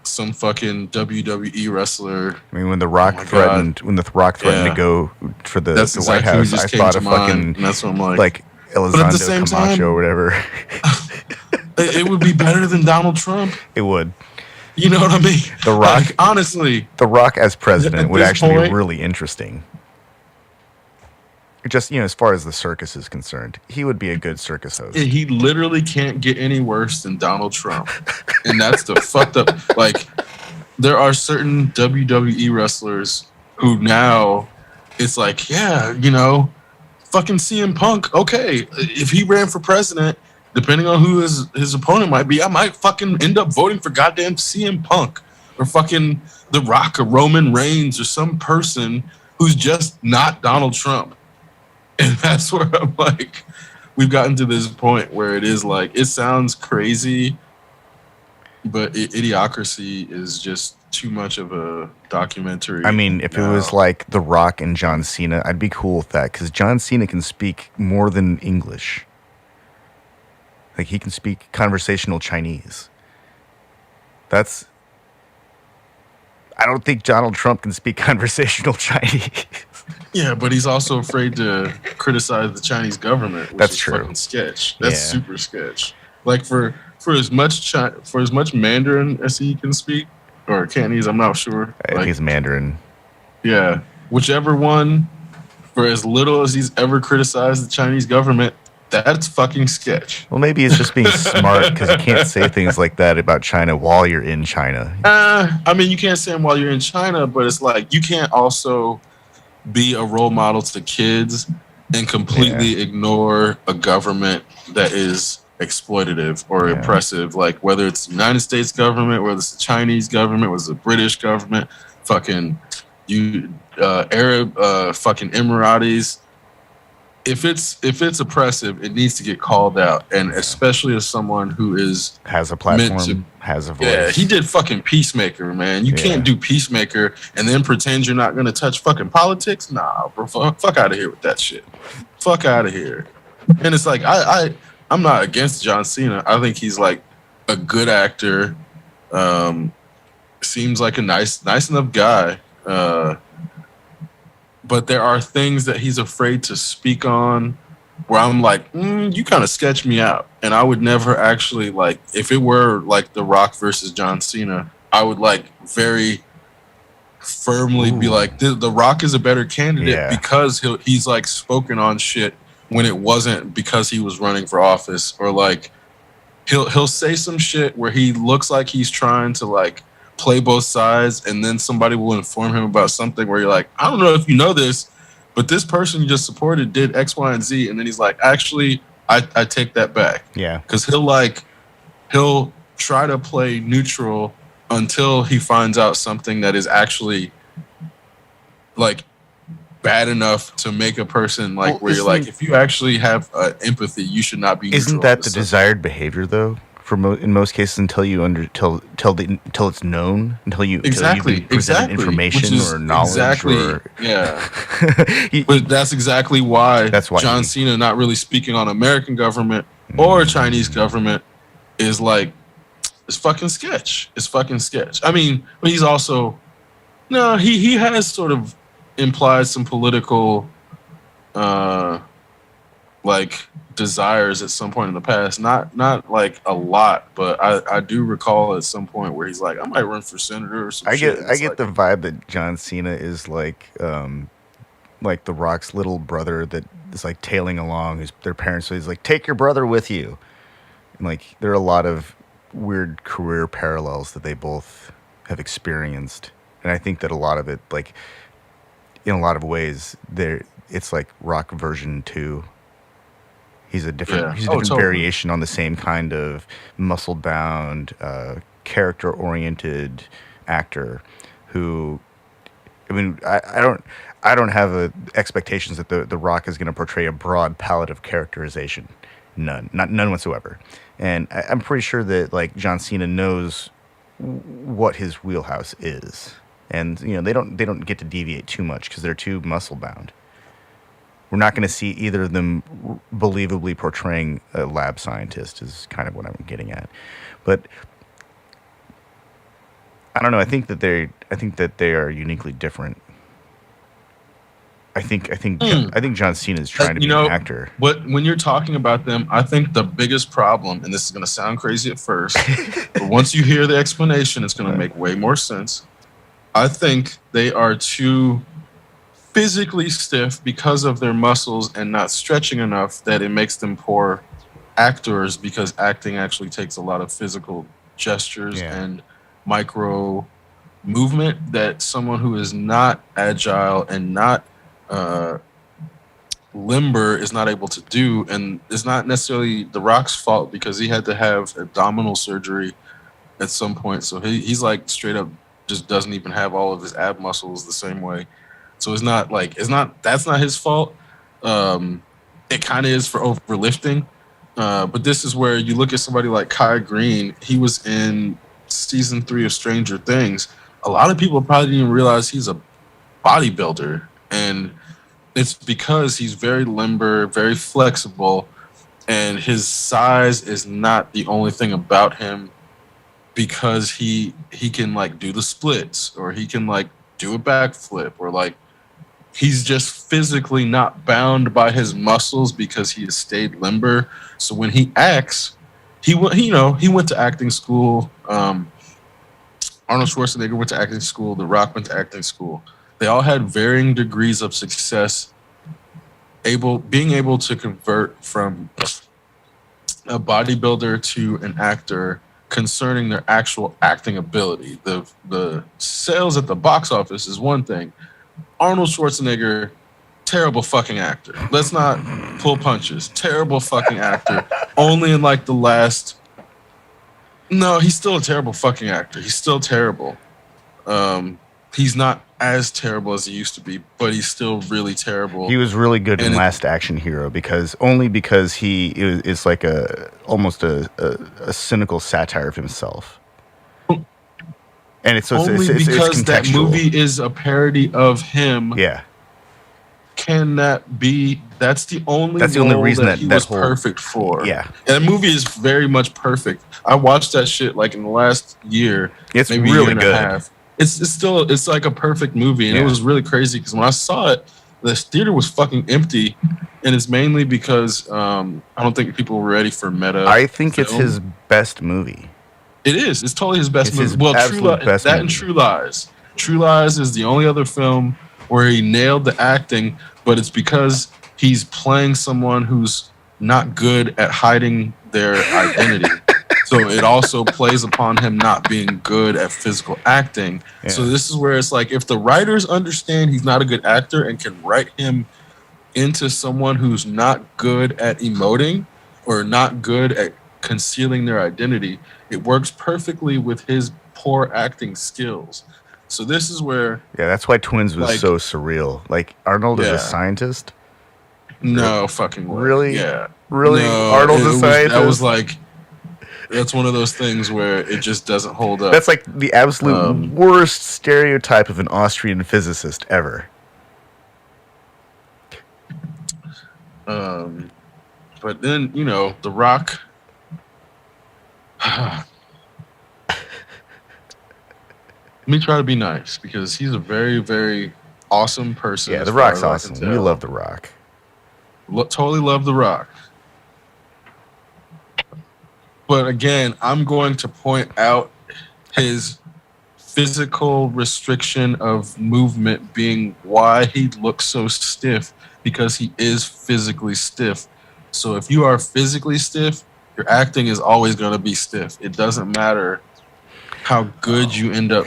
some fucking WWE wrestler. I mean, when The Rock threatened to go for the That's White exactly who House, just I came thought to of mind, fucking and that's what I'm like. like But at the Elizondo same Camacho time, or whatever. it would be better than Donald Trump. It would. You know what I mean? The Rock, like, honestly, The Rock as president at would this actually point- be really interesting. Just, as far as the circus is concerned, he would be a good circus host. he literally can't get any worse than Donald Trump, and that's the fucked up. Like, there are certain WWE wrestlers who now it's like, yeah, fucking CM Punk. Okay, if he ran for president, depending on who his opponent might be, I might fucking end up voting for goddamn CM Punk or fucking The Rock or Roman Reigns or some person who's just not Donald Trump. And that's where I'm like, we've gotten to this point where it is like, it sounds crazy, but Idiocracy is just too much of a documentary. I mean, if it was like The Rock and John Cena, I'd be cool with that because John Cena can speak more than English. Like, he can speak conversational Chinese. I don't think Donald Trump can speak conversational Chinese. Yeah, but he's also afraid to criticize the Chinese government, which That's is true. fucking sketch. That's Yeah. super sketch. Like for as much Mandarin as he can speak, or Cantonese, I'm not sure. I think it's Mandarin. Yeah, whichever one. For as little as he's ever criticized the Chinese government, that's fucking sketch. Well, maybe he's just being smart because you can't say things like that about China while you're in China. I mean, you can't say them while you're in China, but it's like you can't also be a role model to kids and completely ignore a government that is exploitative or oppressive. Like whether it's the United States government, whether it's the Chinese government, whether it's the British government, fucking Arab fucking Emiratis. If it's oppressive, it needs to get called out, and especially as someone who has a platform, has a voice. Yeah, he did fucking Peacemaker, man. You can't do Peacemaker and then pretend you're not gonna touch fucking politics. Nah, bro, fuck out of here with that shit. Fuck out of here. And it's like I'm not against John Cena. I think he's like a good actor. Seems like a nice enough guy. But there are things that he's afraid to speak on where I'm like, you kind of sketch me out. And I would never actually, like, if it were like The Rock versus John Cena, I would like very firmly be Ooh. like, the Rock is a better candidate Yeah. because he's like spoken on shit when it wasn't because he was running for office, or like he'll say some shit where he looks like he's trying to like play both sides, and then somebody will inform him about something where you're like, I don't know if you know this, but this person you just supported did X, Y, and Z, and then he's like, actually, I take that back. Yeah. Because he'll try to play neutral until he finds out something that is actually like bad enough to make a person like, Well, where you're like, if you actually have empathy, you should not be neutral. Isn't that the desired behavior though? For in most cases, until you until it's known, until you've been presented information or knowledge, or yeah. But that's exactly why John Cena not really speaking on American government or Chinese government is like, it's fucking sketch. It's fucking sketch. I mean, but he's also he has sort of implied some political like desires at some point in the past, not like a lot, but I do recall at some point where he's like, I might run for senator or some shit. I get the vibe that John Cena is like The Rock's little brother that is like tailing along their parents, so he's like, take your brother with you. And like there are a lot of weird career parallels that they both have experienced, and I think that a lot of it, like in a lot of ways, it's like Rock version 2. He's a different totally. variation on the same kind of muscle-bound, character-oriented actor who, I mean, I don't have expectations that the Rock is going to portray a broad palette of characterization. None whatsoever. And I'm pretty sure that like John Cena knows what his wheelhouse is, and they don't get to deviate too much because they're too muscle-bound. We're not going to see either of them believably portraying a lab scientist is kind of what I'm getting at. But I don't know. I think that they are uniquely different. I think John Cena is trying to be an actor. But when you're talking about them, I think the biggest problem, and this is going to sound crazy at first, but once you hear the explanation, it's going to make way more sense. I think they are too physically stiff because of their muscles and not stretching enough that it makes them poor actors, because acting actually takes a lot of physical gestures and micro movement that someone who is not agile and not limber is not able to do. And it's not necessarily The Rock's fault because he had to have abdominal surgery at some point, so he's like straight up just doesn't even have all of his ab muscles the same way. So that's not his fault. It kind of is for overlifting. But this is where you look at somebody like Kai Green. He was in season 3 of Stranger Things. A lot of people probably didn't even realize he's a bodybuilder. And it's because he's very limber, very flexible, and his size is not the only thing about him, because he can like do the splits, or he can like do a backflip, or like he's just physically not bound by his muscles because he has stayed limber. So when he acts, he went to acting school. Arnold Schwarzenegger went to acting school. The Rock went to acting school. They all had varying degrees of success, being able to convert from a bodybuilder to an actor concerning their actual acting ability. The sales at the box office is one thing. Arnold Schwarzenegger, terrible fucking actor. Let's not pull punches. Terrible fucking actor. Only in like the last... No, he's still a terrible fucking actor. He's still terrible. He's not as terrible as he used to be, but he's still really terrible. He was really good in Last Action Hero because he is like almost a cynical satire of himself. And it's because that movie is a parody of him. Yeah. Can that be? That's the only reason that he was perfect for. Yeah. And that movie is very much perfect. I watched that shit like in the last year. It's maybe really year and good. A half. It's like a perfect movie, and it was really crazy because when I saw it, the theater was fucking empty, and it's mainly because I don't think people were ready for meta. I think it's his best movie. It is. It's totally his best movie. True Lies. True Lies is the only other film where he nailed the acting, but it's because he's playing someone who's not good at hiding their identity. So it also plays upon him not being good at physical acting. Yeah. So this is where it's like, if the writers understand he's not a good actor and can write him into someone who's not good at emoting or not good at concealing their identity, it works perfectly with his poor acting skills. So this is where Yeah, that's why Twins was like- so surreal. Like Arnold is Yeah. a scientist. no fucking way. Really? Yeah. Really? No, Arnold's it a was- scientist? That was like, that's one of those things where it just doesn't hold up. That's like the absolute worst stereotype of an Austrian physicist ever. But then, you know, The Rock. Let me try to be nice because he's a very, very awesome person. Yeah, as The far Rock's as I can awesome. tell. We love The Rock. Totally love The Rock. But again, I'm going to point out his physical restriction of movement being why he looks so stiff, because he is physically stiff. So if you are physically stiff, your acting is always going to be stiff. It doesn't matter how good you end up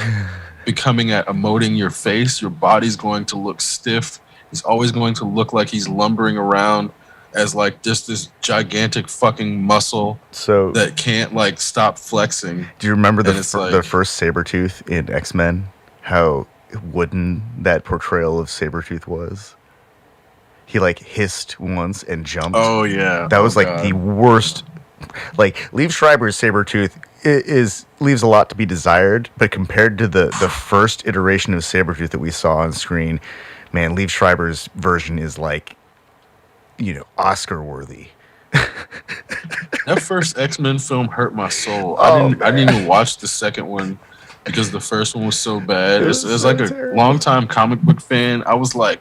becoming at emoting your face, your body's going to look stiff. He's always going to look like he's lumbering around as like just this gigantic fucking muscle So, that can't like stop flexing. do you remember and it's the like- first Sabretooth in X-Men? How wooden that portrayal of Sabretooth was? He like hissed once and jumped. Oh yeah. That was like God. the worst. Like Liev Schreiber's Sabretooth leaves a lot to be desired, but compared to the first iteration of Sabretooth that we saw on screen, man, Liev Schreiber's version is like, you know, Oscar worthy. That first X-Men film hurt my soul. Oh, I didn't even watch the second one because the first one was so bad. It was As so like a terrible. longtime comic book fan, I was like,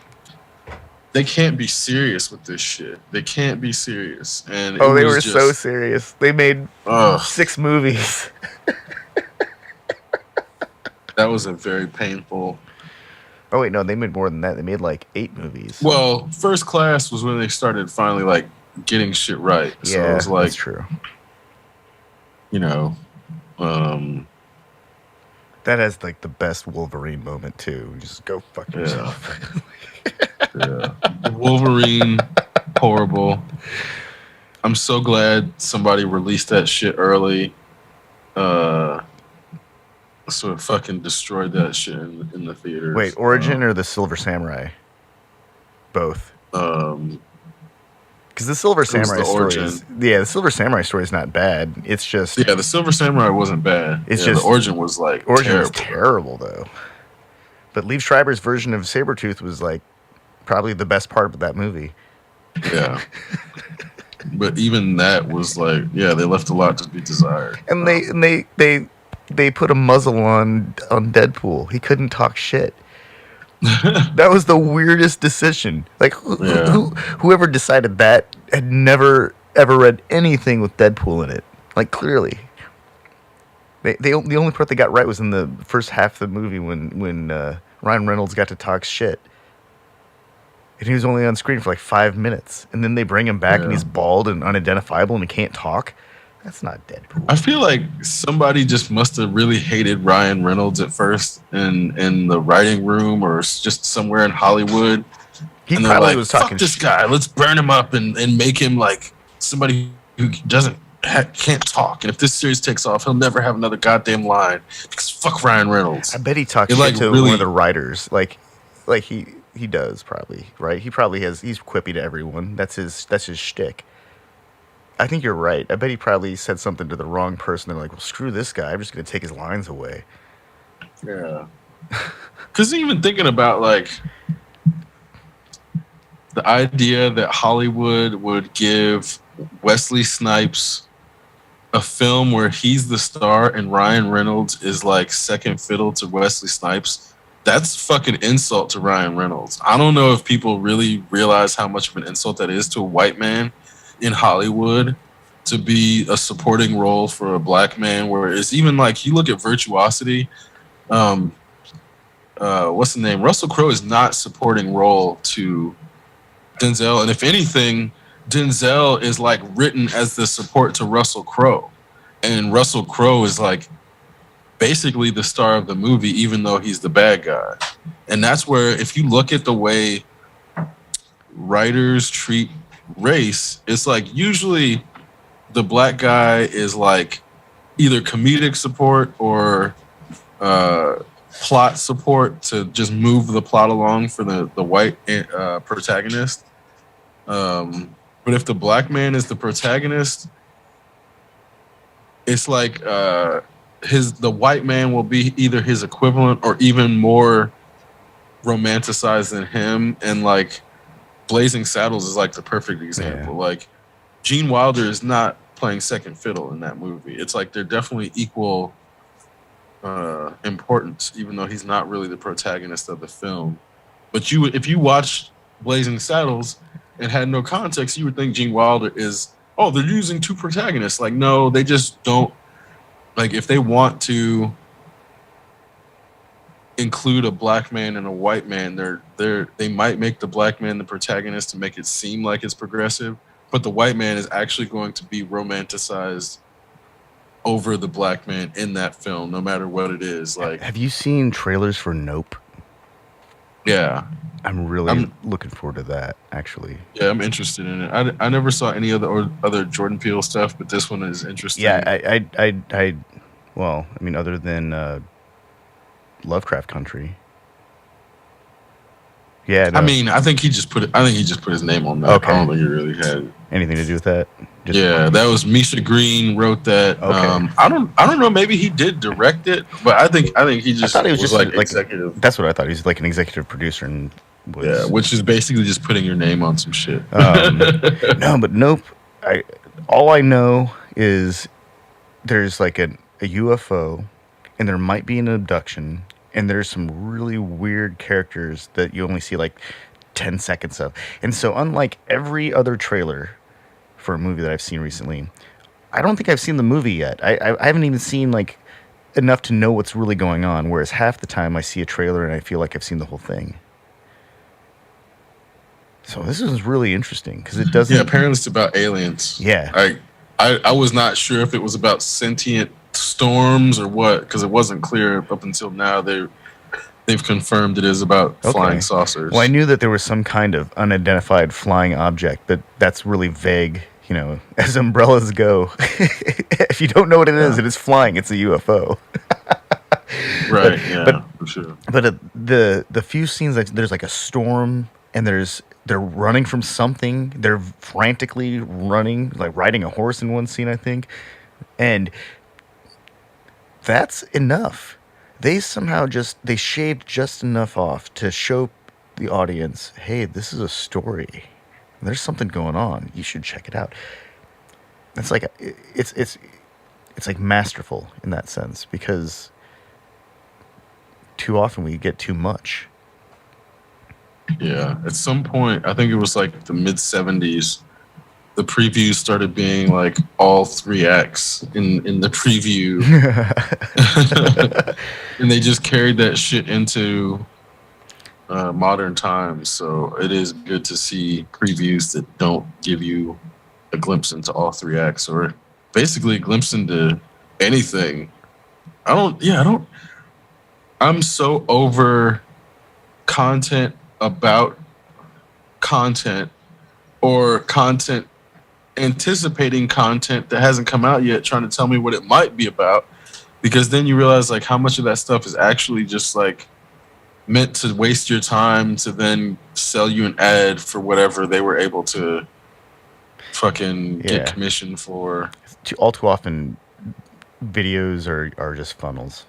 they can't be serious with this shit. They can't be serious. And Oh, it they was were just, so serious. They made ugh, 6 movies. that was a very painful. Oh wait, no, they made more than that. They made like 8 movies. Well, First Class was when they started finally like getting shit right. So yeah, it was like, that's true. you know, That has like the best Wolverine moment too. Just go fuck yourself. yeah. Wolverine, horrible. I'm so glad somebody released that shit early. So it fucking destroyed that shit in the theaters. Wait, Origin or the Silver Samurai? Both. Um, Because the Silver Samurai the story Origin. is, yeah, the Silver Samurai story is not bad. It's just yeah, the Silver Samurai wasn't bad. It's Yeah, just- the Origin was like Origin terrible. was terrible though. But Liev Schreiber's version of Sabretooth was like probably the best part of that movie. Yeah. But even that was like, yeah, they left a lot to be desired. And they put a muzzle on Deadpool. He couldn't talk shit. That was the weirdest decision. Like Yeah. whoever decided that had never ever read anything with Deadpool in it. Like clearly. The only part they got right was in the first half of the movie when Ryan Reynolds got to talk shit. And he was only on screen for like 5 minutes. And then they bring him back and Yeah. he's bald and unidentifiable and he can't talk. That's not Deadpool. I feel like somebody just must have really hated Ryan Reynolds at first in the writing room or just somewhere in Hollywood. He And they're probably like, was talking fuck this shit. guy. Let's burn him up and make him like somebody who can't talk. And if this series takes off, he'll never have another goddamn line because fuck Ryan Reynolds. I bet he talks It, shit like, to really- one of the writers. Like he does probably, right? He probably he's quippy to everyone. That's his shtick. I think you're right. I bet he probably said something to the wrong person. They're like, well, screw this guy. I'm just going to take his lines away. Yeah. Because even thinking about like the idea that Hollywood would give Wesley Snipes a film where he's the star and Ryan Reynolds is like second fiddle to Wesley Snipes, that's fucking insult to Ryan Reynolds. I don't know if people really realize how much of an insult that is to a white man in Hollywood to be a supporting role for a black man, where it's even like you look at Virtuosity, what's the name? Russell Crowe is not supporting role to Denzel, and if anything, Denzel is like written as the support to Russell Crowe, and Russell Crowe is like basically the star of the movie, even though he's the bad guy. And that's where, if you look at the way writers treat race, it's like usually the black guy is like either comedic support or plot support to just move the plot along for the white protagonist. But if the black man is the protagonist, it's like the white man will be either his equivalent or even more romanticized than him. And like Blazing Saddles is like the perfect example. Yeah. Like Gene Wilder is not playing second fiddle in that movie. It's like they're definitely equal importance, even though he's not really the protagonist of the film. But if you watch Blazing Saddles and had no context, you would think Gene Wilder is, oh, they're using two protagonists. Like, no, they just don't. Like, if they want to include a black man and a white man, they might make the black man the protagonist to make it seem like it's progressive, but the white man is actually going to be romanticized over the black man in that film, no matter what it is. Like, have you seen trailers for Nope? Yeah, I'm really looking forward to that, actually. Yeah, I'm interested in it. I never saw any other Jordan Peele stuff, but this one is interesting. Yeah, well, I mean, other than Lovecraft Country. Yeah, no. I mean, I think he just put his name on that. Okay. I don't think he really had anything to do with that. Yeah, that was Misha Green wrote that. Okay. I don't know. Maybe he did direct it, but I think he just. I thought he was just like executive. That's what I thought. He was like an executive producer and. Which is basically just putting your name on some shit. No, but Nope. All I know is there's like a UFO, and there might be an abduction, and there's some really weird characters that you only see like 10 seconds of. And so, unlike every other trailer for a movie that I've seen recently, I don't think I've seen the movie yet. I haven't even seen like enough to know what's really going on. Whereas half the time I see a trailer and I feel like I've seen the whole thing. So this is really interesting because it doesn't. Yeah, apparently it's about aliens. Yeah, I was not sure if it was about sentient storms or what, because it wasn't clear up until now. They've confirmed it is about flying saucers. Well, I knew that there was some kind of unidentified flying object, but that's really vague. You know, as umbrellas go, if you don't know what it is, it is flying. It's a UFO. Right. For sure. But the few scenes, like there's like a storm, and they're running from something. They're frantically running, like riding a horse in one scene, I think. And that's enough. They somehow they shaved just enough off to show the audience, hey, this is a story. There's something going on. You should check it out. It's like it's like masterful in that sense, because too often we get too much. Yeah, at some point, I think it was like the mid 70s, the previews started being like all 3x in the preview. And they just carried that shit into modern times. So it is good to see previews that don't give you a glimpse into all 3x, or basically a glimpse into anything. I'm so over content about content, or content anticipating content that hasn't come out yet, trying to tell me what it might be about, because then you realize like how much of that stuff is actually just like meant to waste your time to then sell you an ad for whatever they were able to fucking get commission for. All too often videos are just funnels.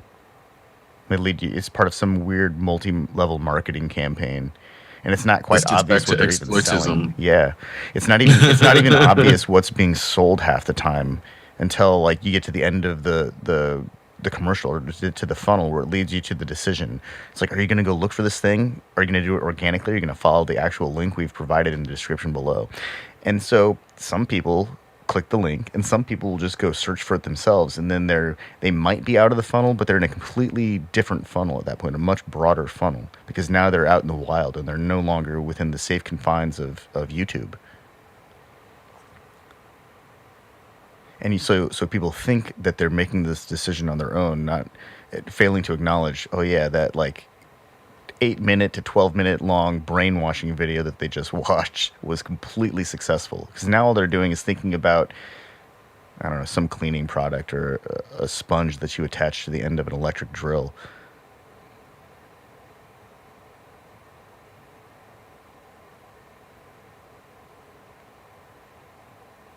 They lead you. It's part of some weird multi-level marketing campaign, and it's not quite obvious what they're even selling. Yeah, it's not even obvious what's being sold half the time until like you get to the end of the commercial, or to the funnel where it leads you to the decision. It's like, are you going to go look for this thing? Are you going to do it organically? Are you going to follow the actual link we've provided in the description below? And so some people click the link, and some people will just go search for it themselves, and then they might be out of the funnel, but they're in a completely different funnel at that point, a much broader funnel, because now they're out in the wild and they're no longer within the safe confines of YouTube. And so people think that they're making this decision on their own, not failing to acknowledge, oh yeah, that like 8-minute to 12-minute long brainwashing video that they just watched was completely successful. Because now all they're doing is thinking about, I don't know, some cleaning product or a sponge that you attach to the end of an electric drill.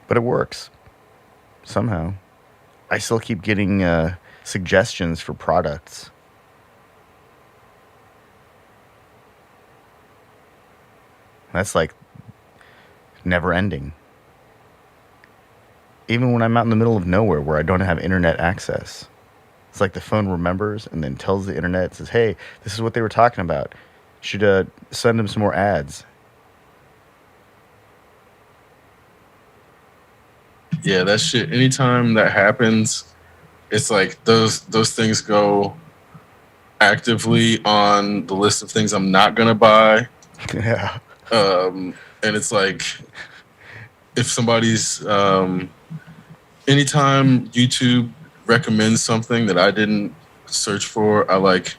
But it works. Somehow. I still keep getting suggestions for products. That's like never ending. Even when I'm out in the middle of nowhere where I don't have internet access. It's like the phone remembers and then tells the internet, says, hey, this is what they were talking about. Should send them some more ads. Yeah, that shit. Anytime that happens, it's like those things go actively on the list of things I'm not gonna buy. Yeah. And it's like if somebody's anytime YouTube recommends something that I didn't search for, I like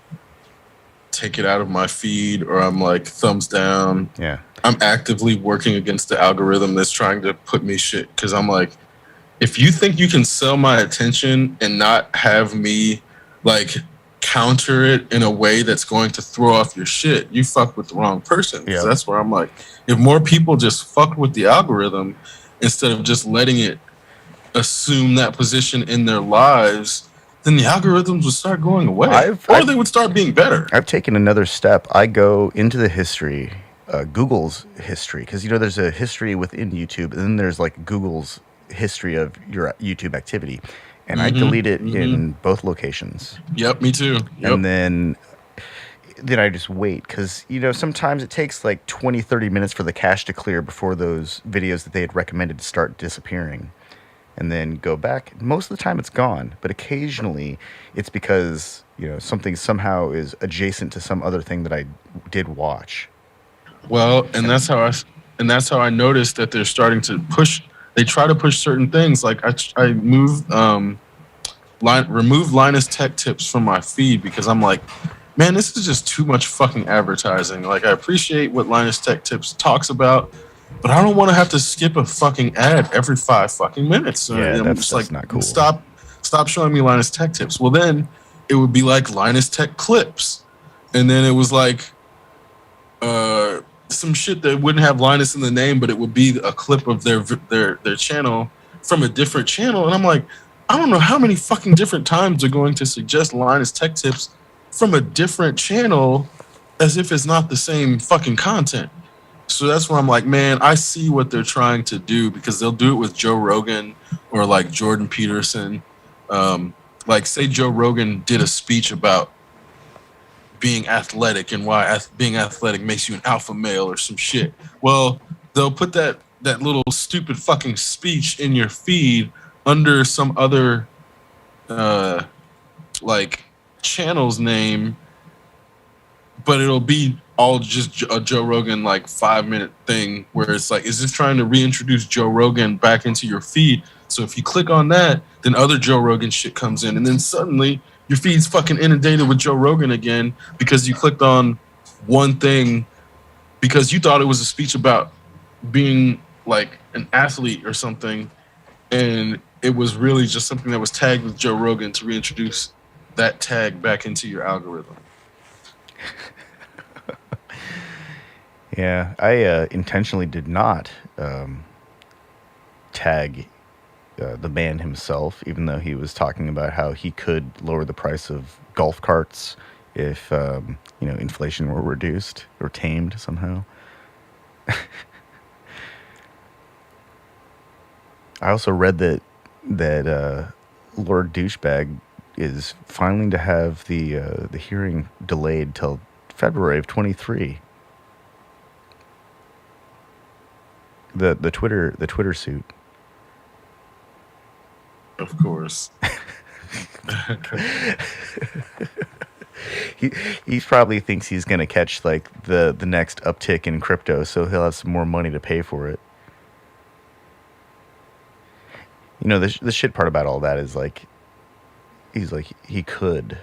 take it out of my feed, or I'm like thumbs down. Yeah. I'm actively working against the algorithm that's trying to put me shit, because I'm like, if you think you can sell my attention and not have me like counter it in a way that's going to throw off your shit, you fuck with the wrong person. Yeah. That's where I'm like, if more people just fuck with the algorithm instead of just letting it assume that position in their lives, then the algorithms would start going away, they would start being better. I've taken another step. I go into the history, Google's history, because there's a history within YouTube, and then there's like Google's history of your YouTube activity, and I delete it in both locations. Yep, me too. Yep. And then I just wait, because sometimes it takes like 20-30 minutes for the cache to clear before those videos that they had recommended to start disappearing, and then go back. Most of the time it's gone, but occasionally it's because something somehow is adjacent to some other thing that I did watch. Well, and that's how I noticed that they're starting to push. They try to push certain things. Like I removed Linus Tech Tips from my feed, because I'm like, man, this is just too much fucking advertising. Like, I appreciate what Linus Tech Tips talks about, but I don't want to have to skip a fucking ad every 5 fucking minutes. Yeah, that's just like, not cool. Stop showing me Linus Tech Tips. Well, then it would be like Linus Tech Clips, and then it was like some shit that wouldn't have Linus in the name, but it would be a clip of their channel from a different channel. And I'm like, I don't know how many fucking different times they're going to suggest Linus Tech Tips from a different channel as if it's not the same fucking content. So that's where I'm like, man, I see what they're trying to do, because they'll do it with Joe Rogan or like Jordan Peterson. Like, say Joe Rogan did a speech about being athletic and why being athletic makes you an alpha male or some shit. Well, they'll put that little stupid fucking speech in your feed under some other like channel's name, but it'll be all just a Joe Rogan like 5-minute thing where it's like, is this trying to reintroduce Joe Rogan back into your feed? So if you click on that, then other Joe Rogan shit comes in, and then suddenly your feed's fucking inundated with Joe Rogan again, because you clicked on one thing because you thought it was a speech about being like an athlete or something, and it was really just something that was tagged with Joe Rogan to reintroduce that tag back into your algorithm. Yeah, I intentionally did not tag the man himself, even though he was talking about how he could lower the price of golf carts if inflation were reduced or tamed somehow. I also read that Lord Douchebag is filing to have the hearing delayed till February of 23. The Twitter suit. Of course. he he probably thinks he's gonna catch like the next uptick in crypto, so he'll have some more money to pay for it. You know, the shit part about all that is like, he's like, he could,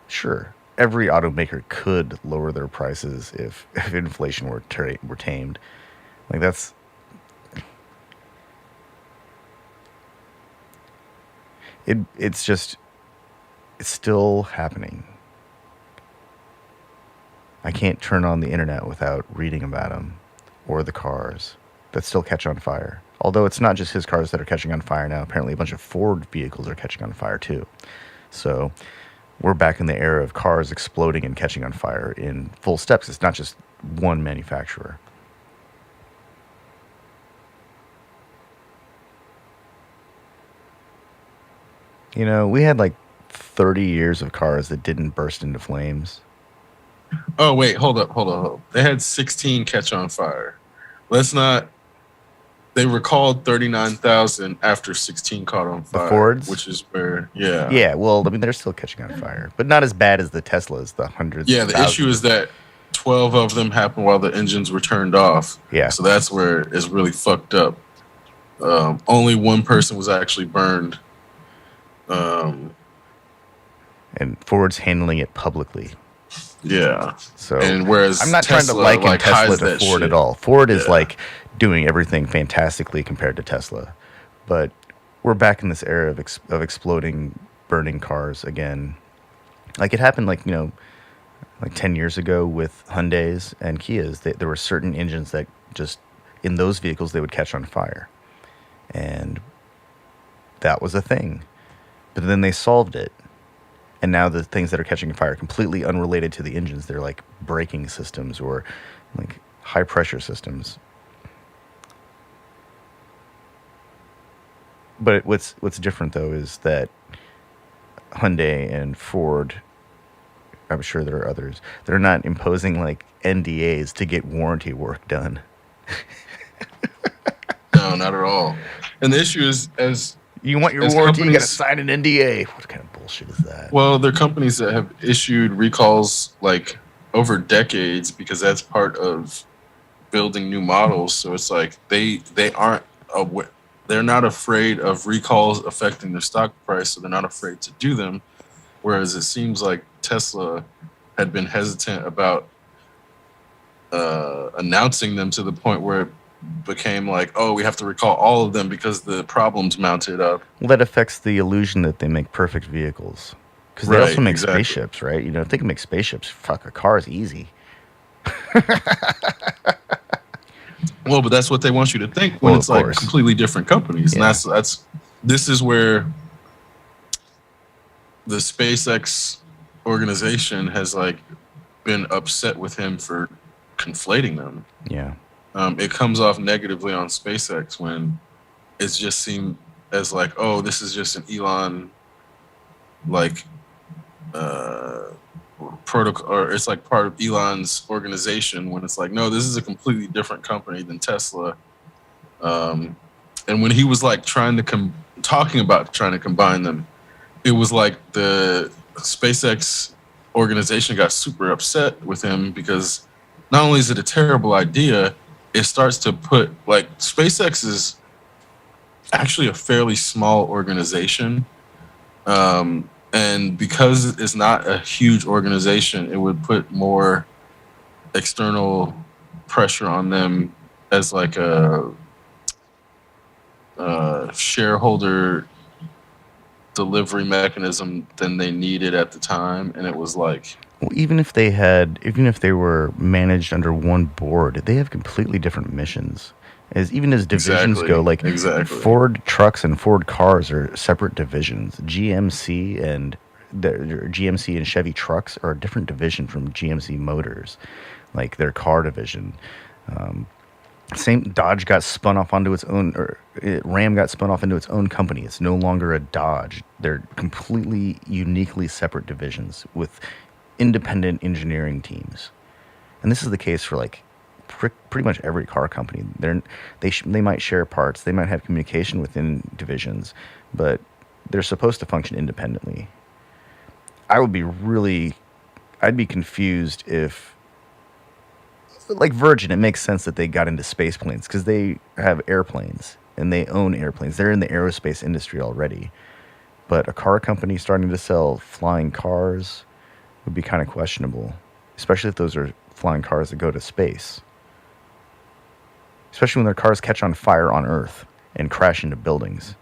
sure, every automaker could lower their prices if inflation were tamed. Like it's just, it's still happening. I can't turn on the internet without reading about them, or the cars that still catch on fire. Although it's not just his cars that are catching on fire now. Apparently, a bunch of Ford vehicles are catching on fire too. So we're back in the era of cars exploding and catching on fire in full steps. It's not just one manufacturer. You know, we had like 30 years of cars that didn't burst into flames. Oh wait, hold up. They had 16 catch on fire. Let's not. They recalled 39,000 after 16 caught on fire. The Fords? Which is where, yeah. Yeah, well, I mean, they're still catching on fire, but not as bad as the Teslas, the hundreds. Yeah, the issue is that 12 of them happened while the engines were turned off. Yeah. So that's where it's really fucked up. Only one person was actually burned. And Ford's handling it publicly. Yeah. So, and whereas I'm not Tesla, trying to liken like, Tesla hides to Ford that at all. Ford is Yeah. like doing everything fantastically compared to Tesla, but we're back in this era of exploding, burning cars again. Like it happened, like, you know, like 10 years ago with Hyundais and Kias. There were certain engines that just, in those vehicles, they would catch on fire, and that was a thing. But then they solved it. And now the things that are catching fire are completely unrelated to the engines. They're like braking systems or like high pressure systems. But what's different though is that Hyundai and Ford, I'm sure there are others, they're not imposing like NDAs to get warranty work done. No, not at all. And the issue is, as you want your as warranty, you got to companies- sign an NDA. What kind of bullshit is that? well, there are companies that have issued recalls like over decades because that's part of building new models. So it's like they aren't they're not afraid of recalls affecting their stock price, so they're not afraid to do them. Whereas it seems like Tesla had been hesitant about announcing them to the point where it became like, oh, we have to recall all of them because the problems mounted up. Well, that affects the illusion that they make perfect vehicles. Because they Right, also make exactly. spaceships, right? You know, if they can make spaceships, fuck, a car is easy. Well, but that's what they want you to think when Well, it's of like course. completely different companies. Yeah. And this is where the SpaceX organization has like been upset with him for conflating them. Yeah. It comes off negatively on SpaceX when it's just seemed as like, oh, this is just an Elon like protocol, or it's like part of Elon's organization, when it's like, no, this is a completely different company than Tesla. And when he was like talking about trying to combine them, it was like the SpaceX organization got super upset with him because not only is it a terrible idea, it starts to put like SpaceX is actually a fairly small organization. And because it's not a huge organization, it would put more external pressure on them as like a shareholder delivery mechanism than they needed at the time. And it was like, Well, even if they were managed under one board, they have completely different missions. Even as divisions Exactly, go, like exactly. Ford trucks and Ford cars are separate divisions. GMC and Chevy trucks are a different division from GMC Motors, like their car division. Same, Dodge got spun off onto its own, Ram got spun off into its own company. It's no longer a Dodge. They're completely, uniquely separate divisions with independent engineering teams. And this is the case for like pretty much every car company. They might share parts, they might have communication within divisions, but they're supposed to function independently. I'd be confused if, like Virgin, it makes sense that they got into space planes because they have airplanes and they own airplanes. They're in the aerospace industry already. But a car company starting to sell flying cars would be kind of questionable, especially if those are flying cars that go to space. Especially when their cars catch on fire on Earth and crash into buildings.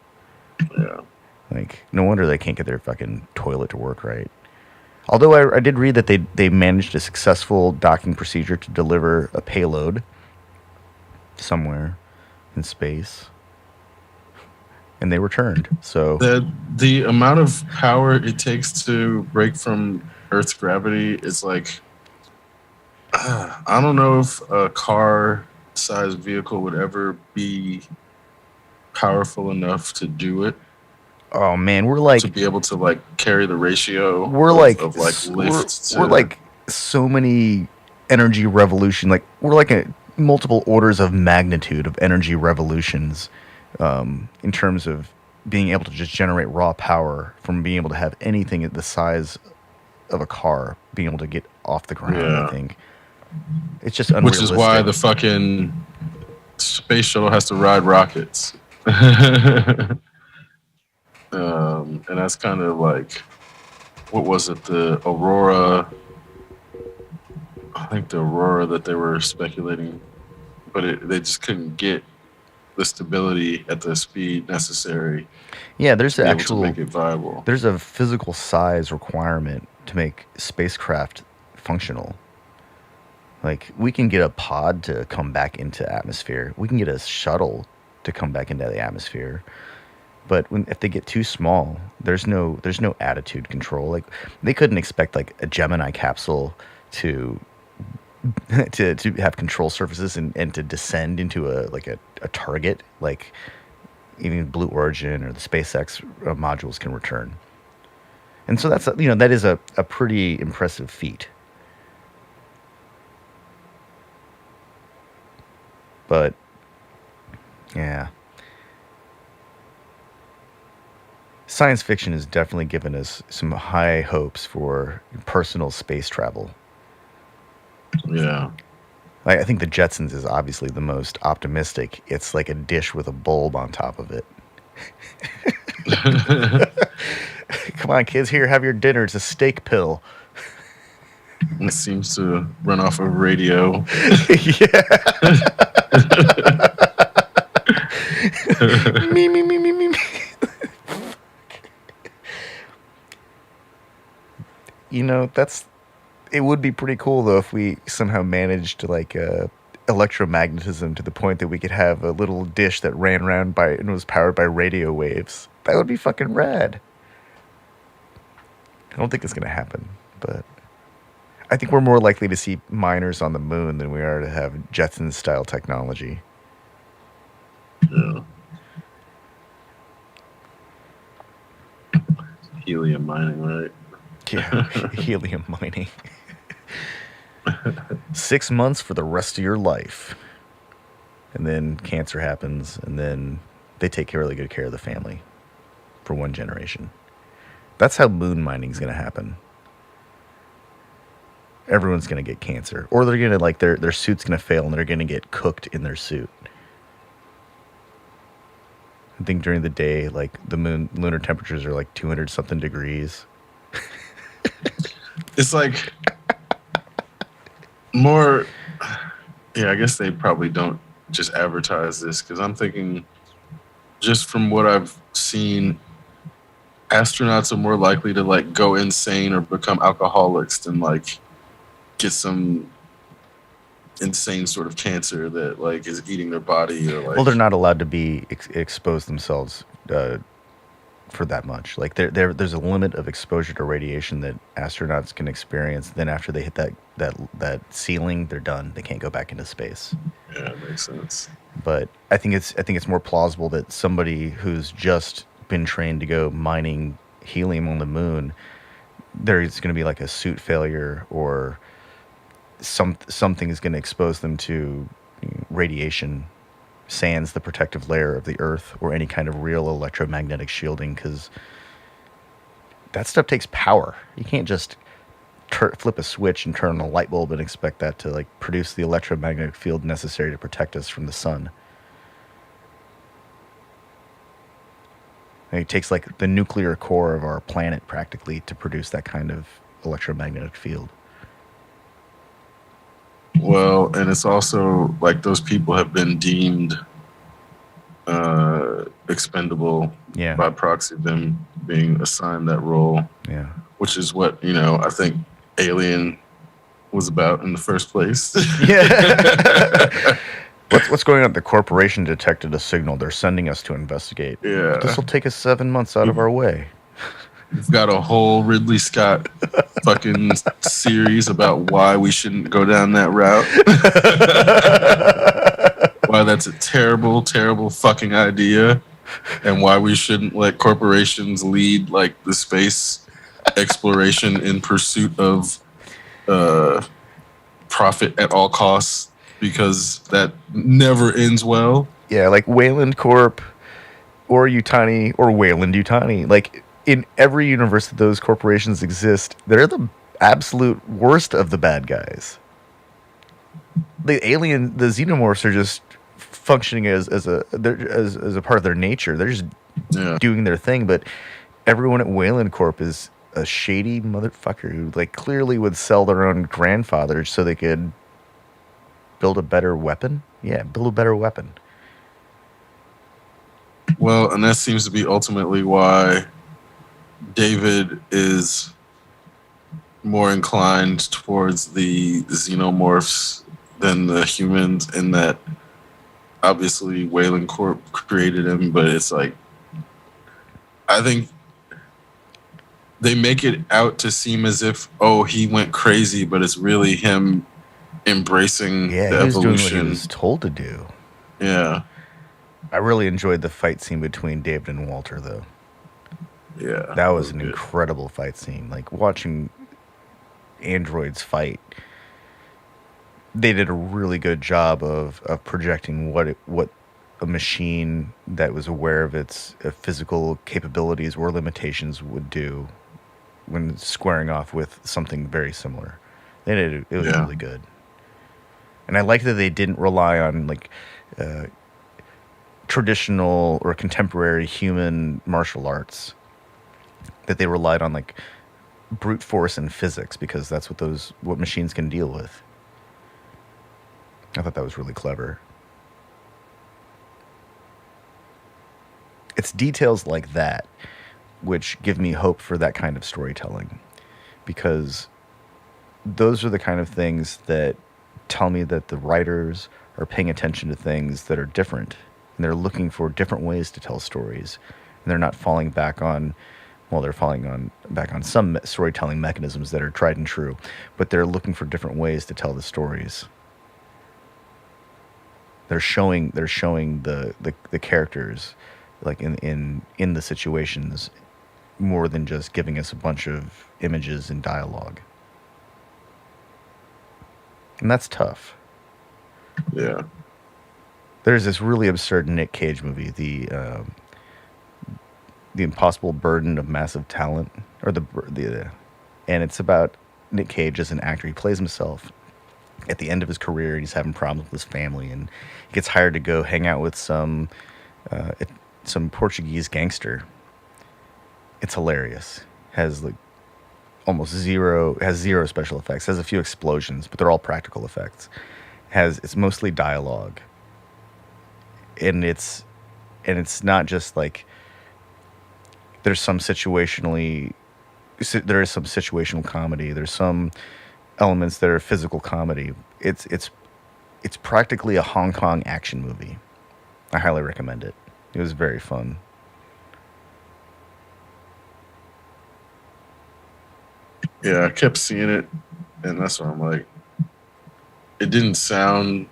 Yeah. Like, no wonder they can't get their fucking toilet to work right. Although I did read that they managed a successful docking procedure to deliver a payload somewhere in space. And they returned. So The amount of power it takes to break from Earth's gravity is like, I don't know if a car-sized vehicle would ever be powerful enough to do it. oh man, we're like To be able to like carry the ratio we're of, like of like lift to we're like so many energy revolution, like we're like a multiple orders of magnitude of energy revolutions in terms of being able to just generate raw power from being able to have anything at the size of a car being able to get off the ground. Yeah. I think it's just unrealistic. which is why the fucking space shuttle has to ride rockets. And that's kind of like, what was it? The Aurora. I think the Aurora that they were speculating, but they just couldn't get the stability at the speed necessary yeah, there's to be able actual to make it viable. there's a physical size requirement to make spacecraft functional. Like, we can get a pod to come back into atmosphere. We can get a shuttle to come back into the atmosphere. But if they get too small, there's no attitude control. Like, they couldn't expect like a Gemini capsule to to have control surfaces and to descend into a target like even Blue Origin or the SpaceX modules can return. And so that's that is a pretty impressive feat. But yeah, science fiction has definitely given us some high hopes for personal space travel. Yeah. I think the Jetsons is obviously the most optimistic. It's like a dish with a bulb on top of it. Come on, kids, here, have your dinner. It's a steak pill. It seems to run off of radio. Me, me, me, me, me, me. It would be pretty cool though if we somehow managed to like electromagnetism to the point that we could have a little dish that ran around and was powered by radio waves. That would be fucking rad. I don't think it's gonna happen, but I think we're more likely to see miners on the moon than we are to have Jetsons style technology. Yeah. Helium mining, right? Yeah, helium mining. 6 months for the rest of your life. And then cancer happens, and then they take really good care of the family for one generation. That's how moon mining is going to happen. Everyone's going to get cancer. Or they're going to, like, their suit's going to fail, and they're going to get cooked in their suit. I think during the day, like, the lunar temperatures are like 200-something degrees. It's like more. Yeah, I guess they probably don't just advertise this because I'm thinking, just from what I've seen, astronauts are more likely to like go insane or become alcoholics than like get some insane sort of cancer that like is eating their body or like. Well, they're not allowed to be expose themselves for that much. Like there's a limit of exposure to radiation that astronauts can experience. Then after they hit that ceiling, they're done. They can't go back into space. Yeah, that makes sense. But I think it's more plausible that somebody who's just been trained to go mining helium on the moon, there's going to be like a suit failure or something is going to expose them to radiation sans the protective layer of the Earth or any kind of real electromagnetic shielding, because that stuff takes power. You can't just flip a switch and turn on a light bulb and expect that to like produce the electromagnetic field necessary to protect us from the sun. And it takes like the nuclear core of our planet practically to produce that kind of electromagnetic field. Well, and it's also like those people have been deemed expendable Yeah. by proxy of them being assigned that role. Yeah. Which is what, I think Alien was about in the first place. Yeah. What's going on? The corporation detected a signal. They're sending us to investigate. Yeah. This will take us 7 months out of our way. We've got a whole Ridley Scott fucking series about why we shouldn't go down that route. Why that's a terrible, terrible fucking idea. And why we shouldn't let corporations lead like the space exploration in pursuit of profit at all costs, because that never ends well. Yeah, like Wayland Corp or Yutani or Wayland Yutani. Like in every universe that those corporations exist, they're the absolute worst of the bad guys. The xenomorphs are just functioning as a part of their nature. They're just doing their thing, but everyone at Wayland Corp is a shady motherfucker who like clearly would sell their own grandfathers so they could build a better weapon. Yeah, build a better weapon. Well, and that seems to be ultimately why David is more inclined towards the xenomorphs than the humans, in that obviously Wayland Corp created him, but it's like, I think they make it out to seem as if, he went crazy, but it's really him embracing the evolution. He was doing what he was told to do. Yeah. I really enjoyed the fight scene between David and Walter, though. Yeah. That was an incredible fight scene. Like, watching androids fight, they did a really good job of projecting what a machine that was aware of its physical capabilities or limitations would do when squaring off with something very similar. They did it was really good. And I like that they didn't rely on like traditional or contemporary human martial arts. That they relied on like brute force and physics, because that's what machines can deal with. I thought that was really clever. It's details like that which give me hope for that kind of storytelling, because those are the kind of things that tell me that the writers are paying attention to things that are different, and they're looking for different ways to tell stories, and they're not falling back on, they're falling back on some storytelling mechanisms that are tried and true, but they're looking for different ways to tell the stories. They're showing the characters like in the situations more than just giving us a bunch of images and dialogue. And that's tough. Yeah. There's this really absurd Nick Cage movie, the Impossible Burden of Massive Talent, or and it's about Nick Cage as an actor. He plays himself at the end of his career, and he's having problems with his family, and he gets hired to go hang out with some Portuguese gangster. It's hilarious. Has like zero special effects. Has a few explosions, but they're all practical effects. It's mostly dialogue, and it's not just like there is some situational comedy. There's some elements that are physical comedy. It's practically a Hong Kong action movie. I highly recommend it. It was very fun. Yeah, I kept seeing it, and that's why I'm like, it didn't sound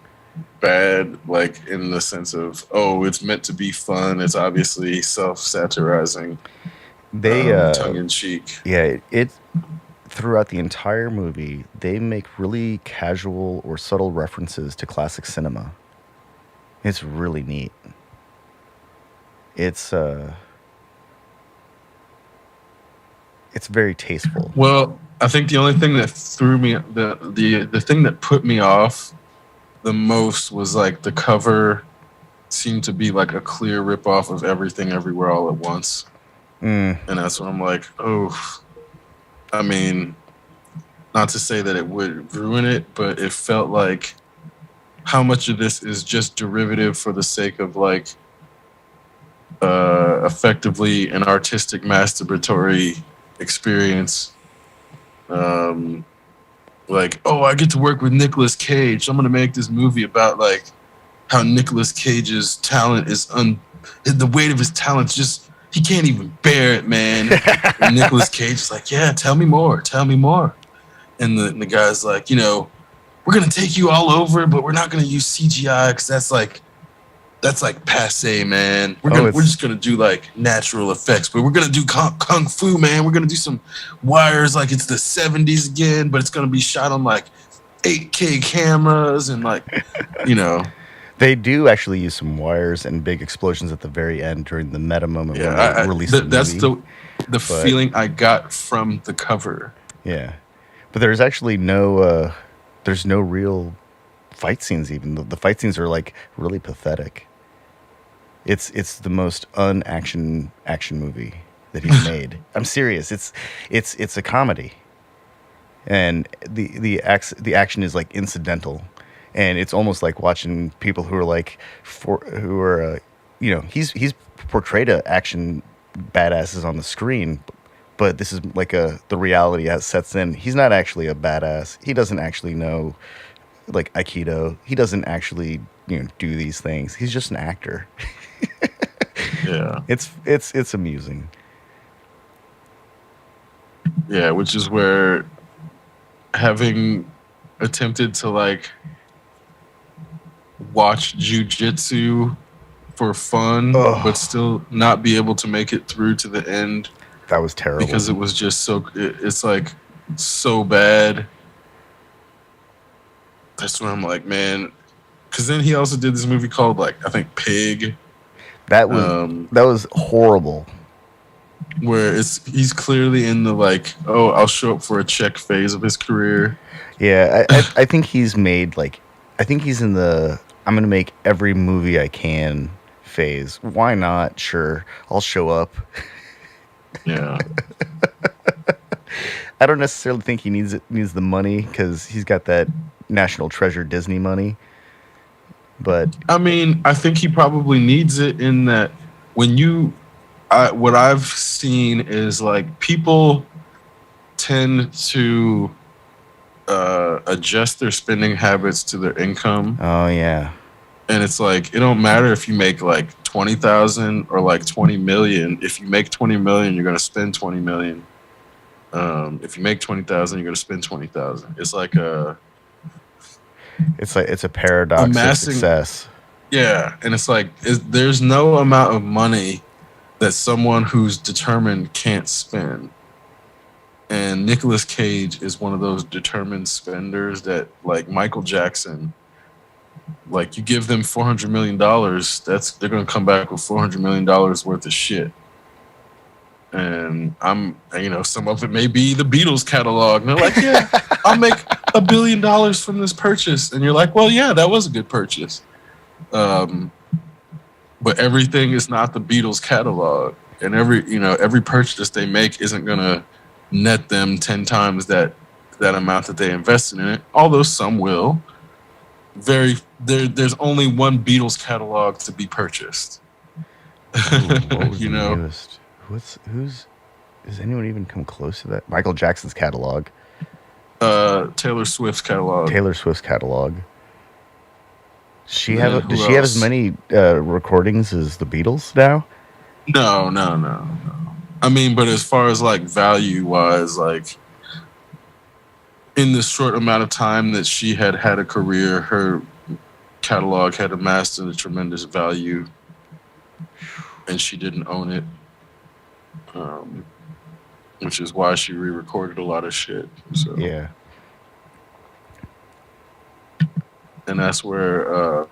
bad, like in the sense of, it's meant to be fun. It's obviously self-satirizing, tongue-in-cheek. Yeah, it throughout the entire movie, they make really casual or subtle references to classic cinema. It's really neat. It's uh, it's very tasteful. Well, I think the only thing that threw me the thing that put me off the most was like the cover seemed to be like a clear ripoff of Everything Everywhere All at Once. Mm, And that's when I'm like, oh, I mean, not to say that it would ruin it, but it felt like how much of this is just derivative for the sake of like effectively an artistic masturbatory experience. Um, like, oh, I get to work with Nicolas Cage. I'm gonna make this movie about like how Nicolas Cage's talent is the weight of his talent's just he can't even bear it, man. And Nicolas Cage is like, yeah, tell me more, tell me more. And the guy's like, you know, we're gonna take you all over, but we're not gonna use CGI because that's like passe, man. We're just gonna do like natural effects, but we're gonna do kung fu, man. We're gonna do some wires like it's the 70s again, but it's gonna be shot on like 8K cameras and like, you know, they do actually use some wires and big explosions at the very end during the meta moment when yeah. they release the That's movie. the feeling I got from the cover. Yeah, but there's actually there's no real fight scenes. Even the fight scenes are like really pathetic. It's the most action movie that he's made. I'm serious. It's a comedy, and the action is like incidental, and it's almost like watching people who are like who are he's portrayed a action badasses on the screen, but this is like the reality as sets in. He's not actually a badass. He doesn't actually know like aikido. He doesn't actually do these things. He's just an actor. Yeah. It's amusing. Yeah, which is where having attempted to like watch jujitsu for fun, Ugh. but still not be able to make it through to the end That was terrible. because it was just it's like so bad. That's when I'm like, man. Because then he also did this movie called like I think Pig, that was horrible. where he's clearly in the like, oh, I'll show up for a check phase of his career. Yeah, I think he's made like I think he's in the I'm gonna make every movie I can phase. Why not? Sure, I'll show up. Yeah. I don't necessarily think he needs the money because he's got that National Treasure Disney money. But I mean, I think he probably needs it in that when what I've seen is like people tend to adjust their spending habits to their income, oh yeah, and it's like it don't matter if you make like 20,000 or like 20 million. If you make 20 million, you're gonna spend 20 million. If you make 20,000, you're gonna spend 20,000. It's like it's a paradox amassing, of success. yeah, and it's like there's no amount of money that someone who's determined can't spend. And Nicolas Cage is one of those determined spenders that, like Michael Jackson, like you give them $400 million, they're gonna come back with $400 million worth of shit. And some of it may be the Beatles catalog. And they're like, yeah, I'll make $1 billion from this purchase. And you're like, well, yeah, that was a good purchase. But everything is not the Beatles catalog. And every purchase they make isn't gonna net them 10 times that amount that they invested in it. Although some will. There's only one Beatles catalog to be purchased. Ooh, what was the newest? Has anyone even come close to that? Michael Jackson's catalog. Taylor Swift's catalog. Taylor Swift's catalog. Does she Yeah, have who have as else? many recordings as the Beatles now? No. I mean, but as far as like value wise, like in the short amount of time that she had a career, her catalog had amassed a tremendous value, and she didn't own it, which is why she re-recorded a lot of shit. So Yeah. and that's where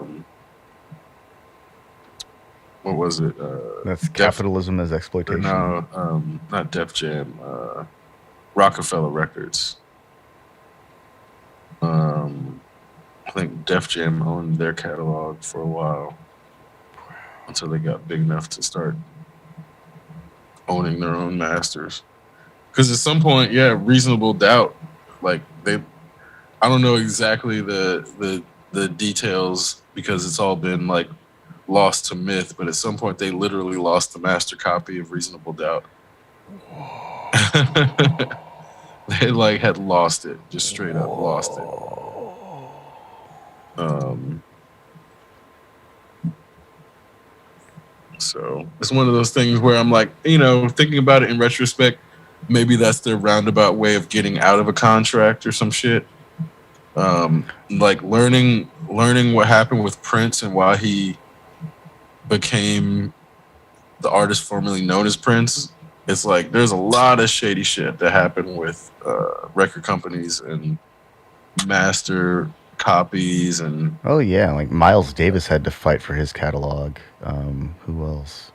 what was it? That's Def capitalism as or exploitation. no, not Def Jam. Rockefeller Records. Um, I think Def Jam owned their catalog for a while until they got big enough to start owning their own masters. Because at some point, yeah, Reasonable Doubt, like they, I don't know exactly the details because it's all been like lost to myth, but at some point they literally lost the master copy of Reasonable Doubt. They like had lost it, just straight up lost it. Um, so it's one of those things where I'm like, thinking about it in retrospect, maybe that's their roundabout way of getting out of a contract or some shit. Like learning what happened with Prince and why he became the artist formerly known as Prince. It's like there's a lot of shady shit that happened with record companies and master copies and Oh yeah, like Miles Davis had to fight for his catalog. Who else?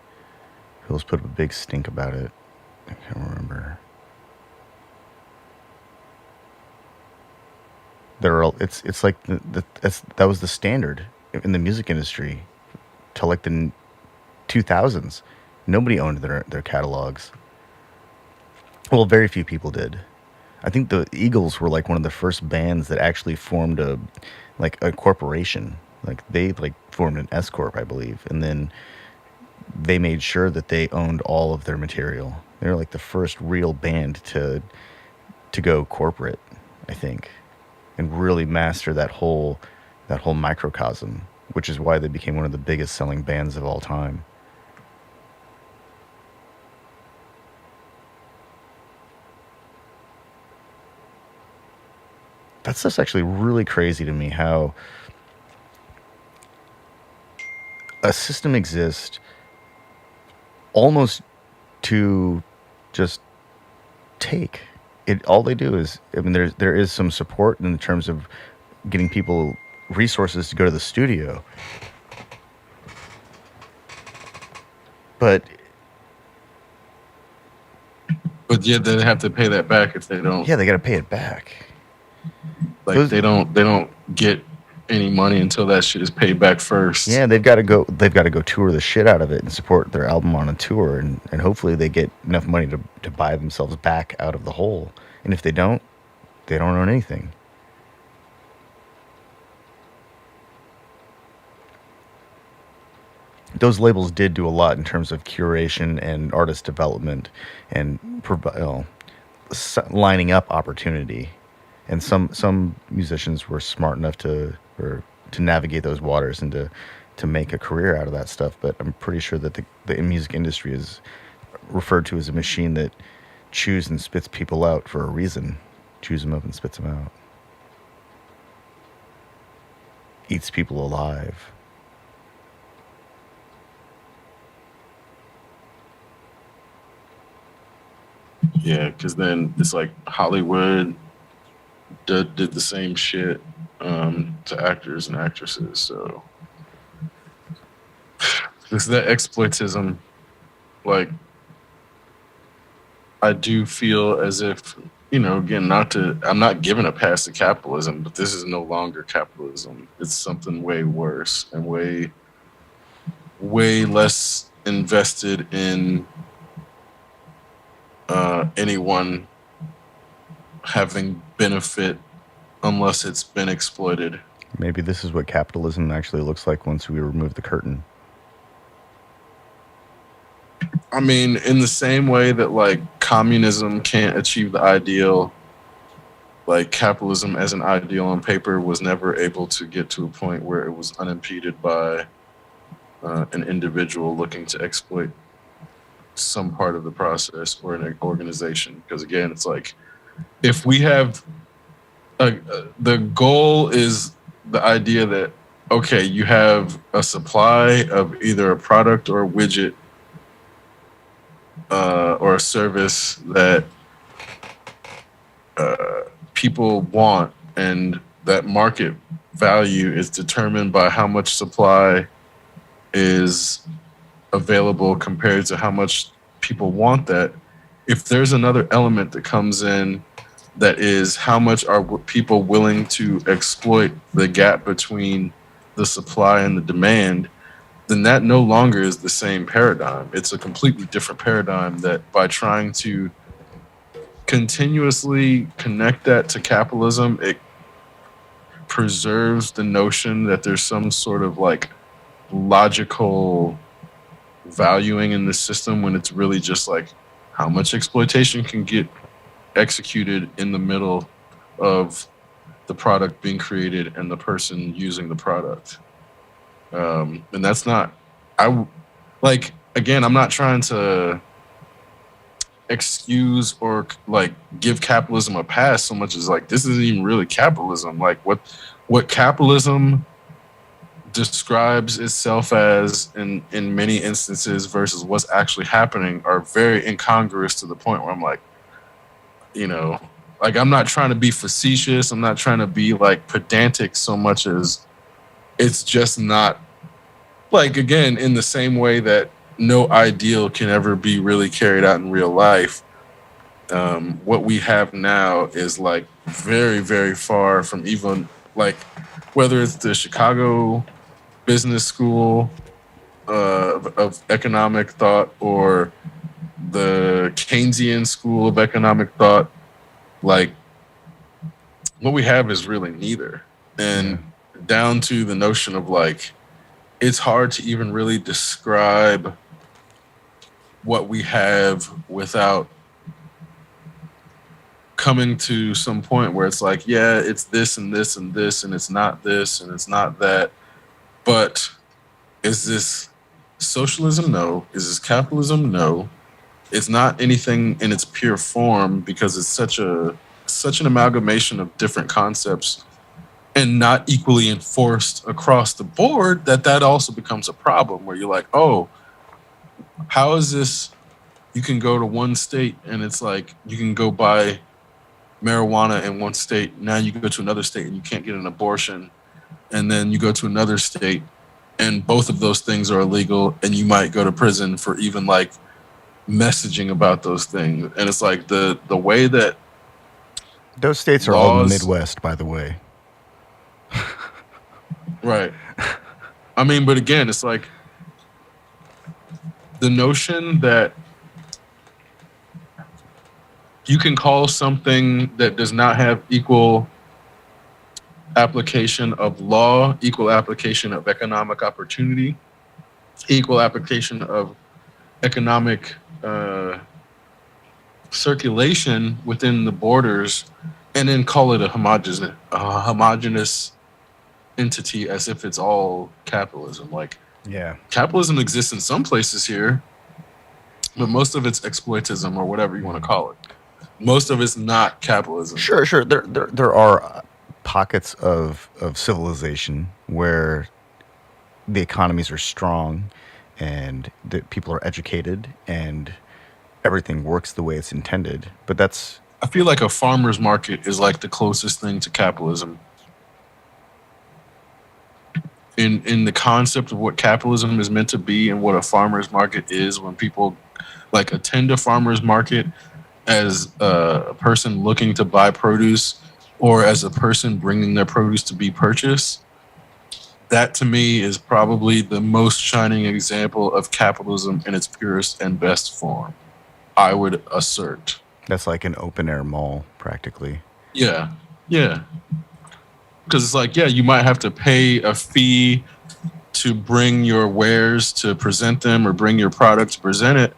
Who else put up a big stink about it? I can't remember. There are. It's like that was the standard in the music industry till like the 2000s. Nobody owned their catalogs. Well, very few people did. I think the Eagles were like one of the first bands that actually formed a corporation. Like they like formed an S corp, I believe, and then they made sure that they owned all of their material. They're like the first real band to go corporate, I think, and really master that whole microcosm, which is why they became one of the biggest selling bands of all time. That's just actually really crazy to me how a system exists almost to just take it. All they do is, I mean, there is some support in terms of getting people resources to go to the studio, but yet they have to pay that back if they don't. yeah, they got to pay it back. Like Those, they don't get any money until that shit is paid back first. yeah, they've got to go tour the shit out of it and support their album on a tour, and hopefully they get enough money to buy themselves back out of the hole. And if they don't own anything. Those labels did do a lot in terms of curation and artist development and lining up opportunity. And some musicians were smart enough to navigate those waters and to make a career out of that stuff. But I'm pretty sure that the music industry is referred to as a machine that chews and spits people out for a reason. Chews them up and spits them out. Eats people alive. Yeah, because then it's like Hollywood did the same shit to actors and actresses. So it's that exploitism. Like I do feel as if again, I'm not giving a pass to capitalism, but this is no longer capitalism. It's something way worse and way less invested in anyone having benefit unless it's been exploited. Maybe this is what capitalism actually looks like once we remove the curtain. I mean, in the same way that like communism can't achieve the ideal, like capitalism as an ideal on paper was never able to get to a point where it was unimpeded by an individual looking to exploit some part of the process or an organization. Because again, it's like if we have the goal is the idea that okay, you have a supply of either a product or a widget or a service that people want, and that market value is determined by how much supply is available compared to how much people want that, if there's another element that comes in that is how much are people willing to exploit the gap between the supply and the demand, then that no longer is the same paradigm. It's a completely different paradigm that by trying to continuously connect that to capitalism, it preserves the notion that there's some sort of like logical valuing in the system when it's really just like how much exploitation can get executed in the middle of the product being created and the person using the product. And that's not, I like, again, I'm not trying to excuse or like give capitalism a pass so much as like, this isn't even really capitalism. Like what capitalism describes itself as in many instances versus what's actually happening are very incongruous to the point where I'm like, you know, like I'm not trying to be facetious. I'm not trying to be like pedantic so much as it's just not like, again, in the same way that no ideal can ever be really carried out in real life. What we have now is like very, very far from even like whether it's the Chicago Business School of economic thought or the Keynesian school of economic thought, like what we have is really neither. And down to the notion of like, it's hard to even really describe what we have without coming to some point where it's like, yeah, it's this and this and this, and it's not this and it's not that. But is this socialism? No. Is this capitalism? No. It's not anything in its pure form because it's such an amalgamation of different concepts and not equally enforced across the board that also becomes a problem where you're like, oh, how is this? You can go to one state and it's like you can go buy marijuana in one state. Now you go to another state and you can't get an abortion. And then you go to another state and both of those things are illegal and you might go to prison for even like messaging about those things. And it's like the way that those states are all in the Midwest, by the way. Right. I mean, but again, it's like the notion that you can call something that does not have equal application of law, equal application of economic opportunity, equal application of economic circulation within the borders, and then call it a homogenous entity as if it's all capitalism. Like, yeah, capitalism exists in some places here, but most of it's exploitism or whatever you want to call it. Most of it's not capitalism. Sure. There are pockets of civilization where the economies are strong and the people are educated and everything works the way it's intended. But that's... I feel like a farmer's market is like the closest thing to capitalism. In the concept of what capitalism is meant to be and what a farmer's market is, when people like attend a farmer's market as a person looking to buy produce or as a person bringing their produce to be purchased, that to me is probably the most shining example of capitalism in its purest and best form, I would assert. That's like an open air mall, practically. Yeah. Because it's like, yeah, you might have to pay a fee to bring your wares to present them or bring your product to present it.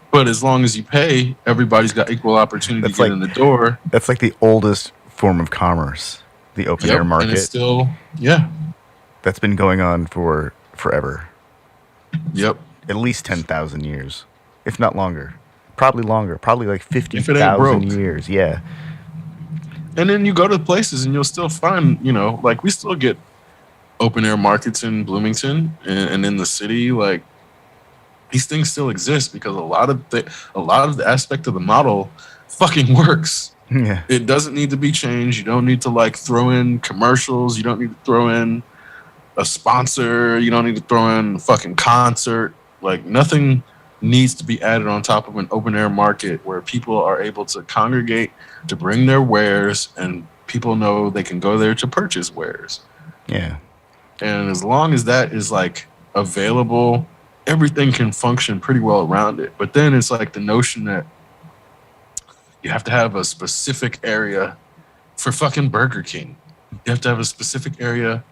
But as long as you pay, everybody's got equal opportunity to get in the door. That's like the oldest form of commerce, the open air market. And it's still, yeah. That's been going on for forever. Yep. At least 10,000 years, if not longer. Probably longer. Probably like 50,000 years. Yeah. And then you go to places and you'll still find, like we still get open air markets in Bloomington and in the city. Like these things still exist because a lot of the aspect of the model fucking works. Yeah. It doesn't need to be changed. You don't need to like throw in commercials. You don't need to throw in a sponsor. You don't need to throw in a fucking concert. Like nothing needs to be added on top of an open air market where people are able to congregate to bring their wares and people know they can go there to purchase wares. Yeah. And as long as that is like available, everything can function pretty well around it. But then it's like the notion that you have to have a specific area for fucking Burger King. You have to have a specific area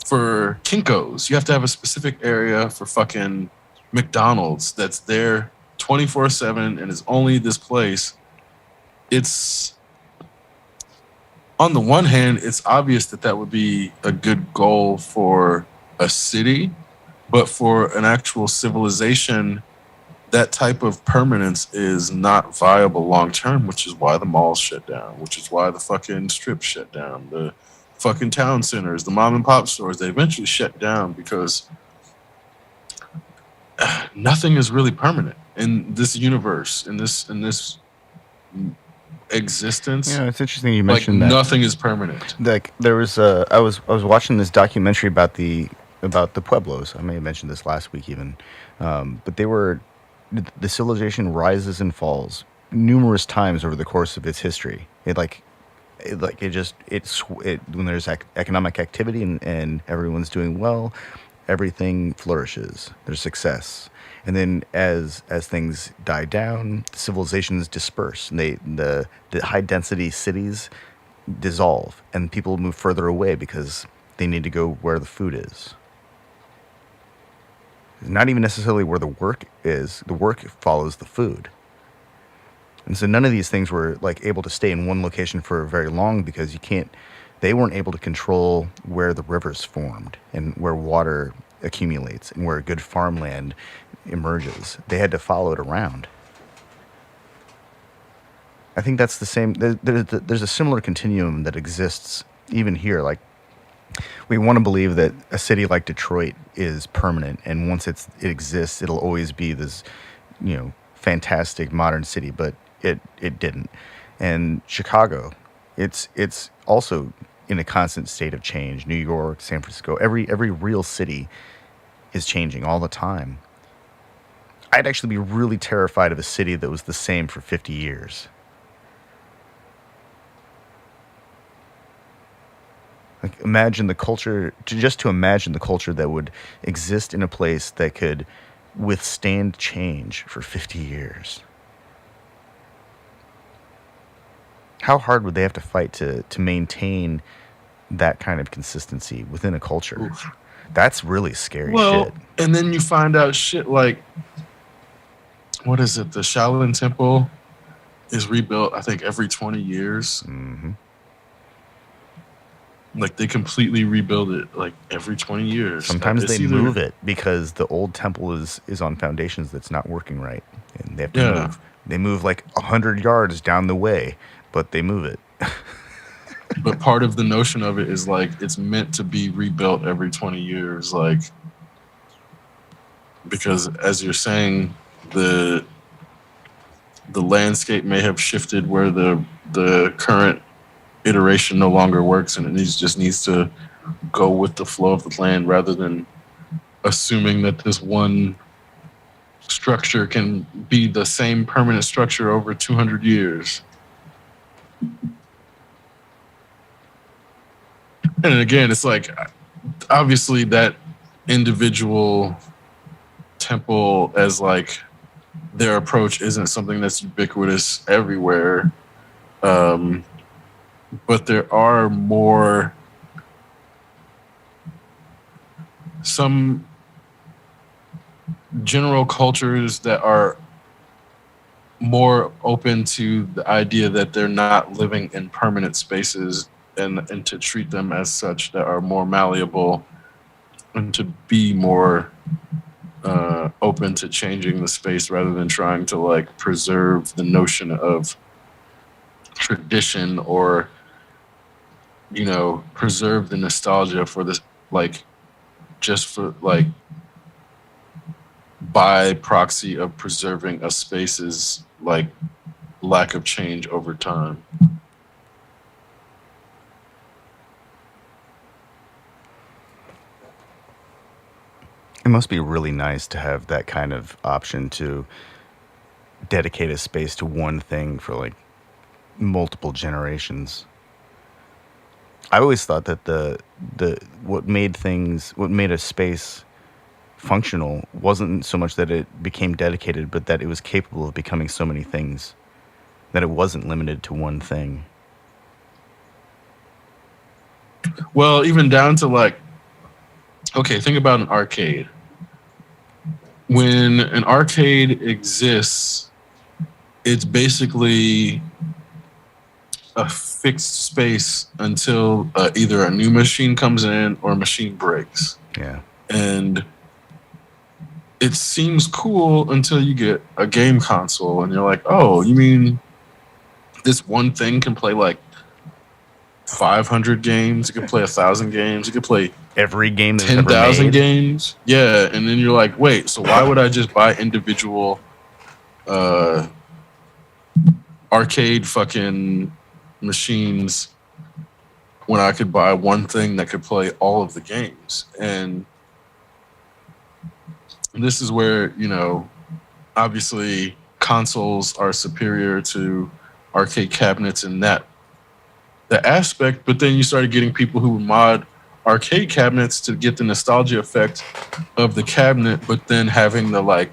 for Kinko's. You have to have a specific area for fucking McDonald's that's there 24/7 and is only this place. It's on the one hand, it's obvious that that would be a good goal for a city, but for an actual civilization, that type of permanence is not viable long term, which is why the malls shut down, which is why the fucking strips shut down, the fucking town centers, the mom and pop stores, they eventually shut down because nothing is really permanent in this universe, in this existence. You know, it's interesting you Like mentioned that. nothing is permanent. Like there was I was watching this documentary about the pueblos. I may have mentioned this last week even, but the civilization rises and falls numerous times over the course of its history. When there's economic activity and everyone's doing well, everything flourishes. There's success. And then as things die down, civilizations disperse, and the high density cities dissolve, and people move further away because they need to go where the food is. Not even necessarily where the work is. The work follows the food. And so none of these things were like able to stay in one location for very long because they weren't able to control where the rivers formed and where water accumulates and where good farmland emerges. They had to follow it around. I think that's the same. There's a similar continuum that exists even here. Like, we want to believe that a city like Detroit is permanent, and once it exists, it'll always be this, fantastic modern city. But it didn't. And Chicago, it's also in a constant state of change. New York, San Francisco, every real city is changing all the time. I'd actually be really terrified of a city that was the same for 50 years. Like, imagine the culture that would exist in a place that could withstand change for 50 years. How hard would they have to fight to maintain that kind of consistency within a culture? Oof. That's really scary shit. And then you find out shit like, what is it? The Shaolin Temple is rebuilt, I think, every 20 years. Mm-hmm. Like, they completely rebuild it, like, every 20 years. Sometimes they move it because the old temple is on foundations that's not working right. And they have to move. They move, like, 100 yards down the way, but they move it. But part of the notion of it is, like, it's meant to be rebuilt every 20 years, like, because, as you're saying, the landscape may have shifted where the current iteration no longer works, and it just needs to go with the flow of the land rather than assuming that this one structure can be the same permanent structure over 200 years. And again, it's like, obviously that individual temple as like their approach isn't something that's ubiquitous everywhere. But there are some general cultures that are more open to the idea that they're not living in permanent spaces and to treat them as such, that are more malleable and to be more open to changing the space rather than trying to like preserve the notion of tradition or preserve the nostalgia for this, like, just for like by proxy of preserving a space's like lack of change over time. It must be really nice to have that kind of option to dedicate a space to one thing for like multiple generations. I always thought that the what made a space functional wasn't so much that it became dedicated, but that it was capable of becoming so many things, that it wasn't limited to one thing. Well, even down to like, okay, think about an arcade. When an arcade exists, it's basically a fixed space until either a new machine comes in or a machine breaks. Yeah. And it seems cool until you get a game console and you're like, oh, you mean this one thing can play like 500 games? It can play 1,000 games. It can play Every game that's ever 10,000 made. games. Yeah. And then you're like, wait, so why would I just buy individual arcade fucking machines when I could buy one thing that could play all of the games? And this is where, you know, obviously consoles are superior to arcade cabinets in that the aspect, but then you started getting people who would mod arcade cabinets to get the nostalgia effect of the cabinet, but then having the like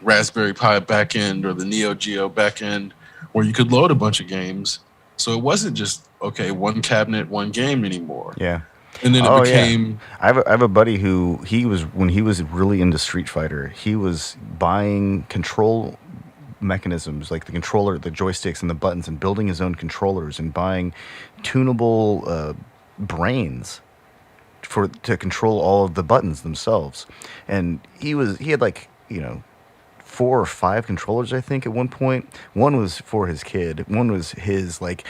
Raspberry Pi backend or the Neo Geo backend where you could load a bunch of games. So it wasn't just, okay, one cabinet, one game anymore. Yeah. And then it became... Yeah. I have a buddy who when he was really into Street Fighter, he was buying control mechanisms like the controller, the joysticks, and the buttons, and building his own controllers and buying tunable brains to control all of the buttons themselves. And he had like, you know, 4 or 5 controllers, I think, at one point. One was for his kid. One was his like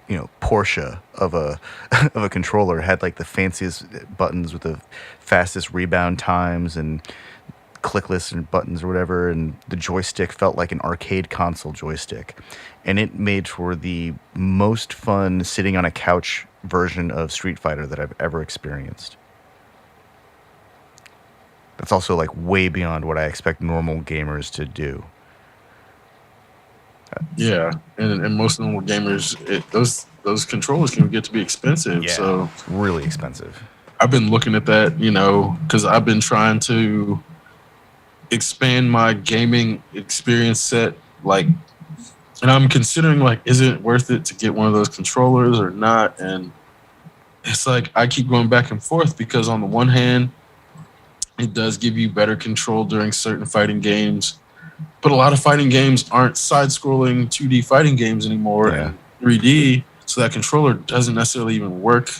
you know, Porsche of a of a controller. Had like the fanciest buttons with the fastest rebound times and clickless and buttons or whatever, and the joystick felt like an arcade console joystick, and it made for the most fun sitting on a couch version of Street Fighter that I've ever experienced. That's also like way beyond what I expect normal gamers to do. Yeah, and most normal gamers, those controllers can get to be expensive. Yeah, So really expensive. I've been looking at that, you know, because I've been trying to expand my gaming experience set, like, and I'm considering like, is it worth it to get one of those controllers or not? And it's like I keep going back and forth because on the one hand, it does give you better control during certain fighting games. But a lot of fighting games aren't side-scrolling 2D fighting games anymore and 3D, so that controller doesn't necessarily even work.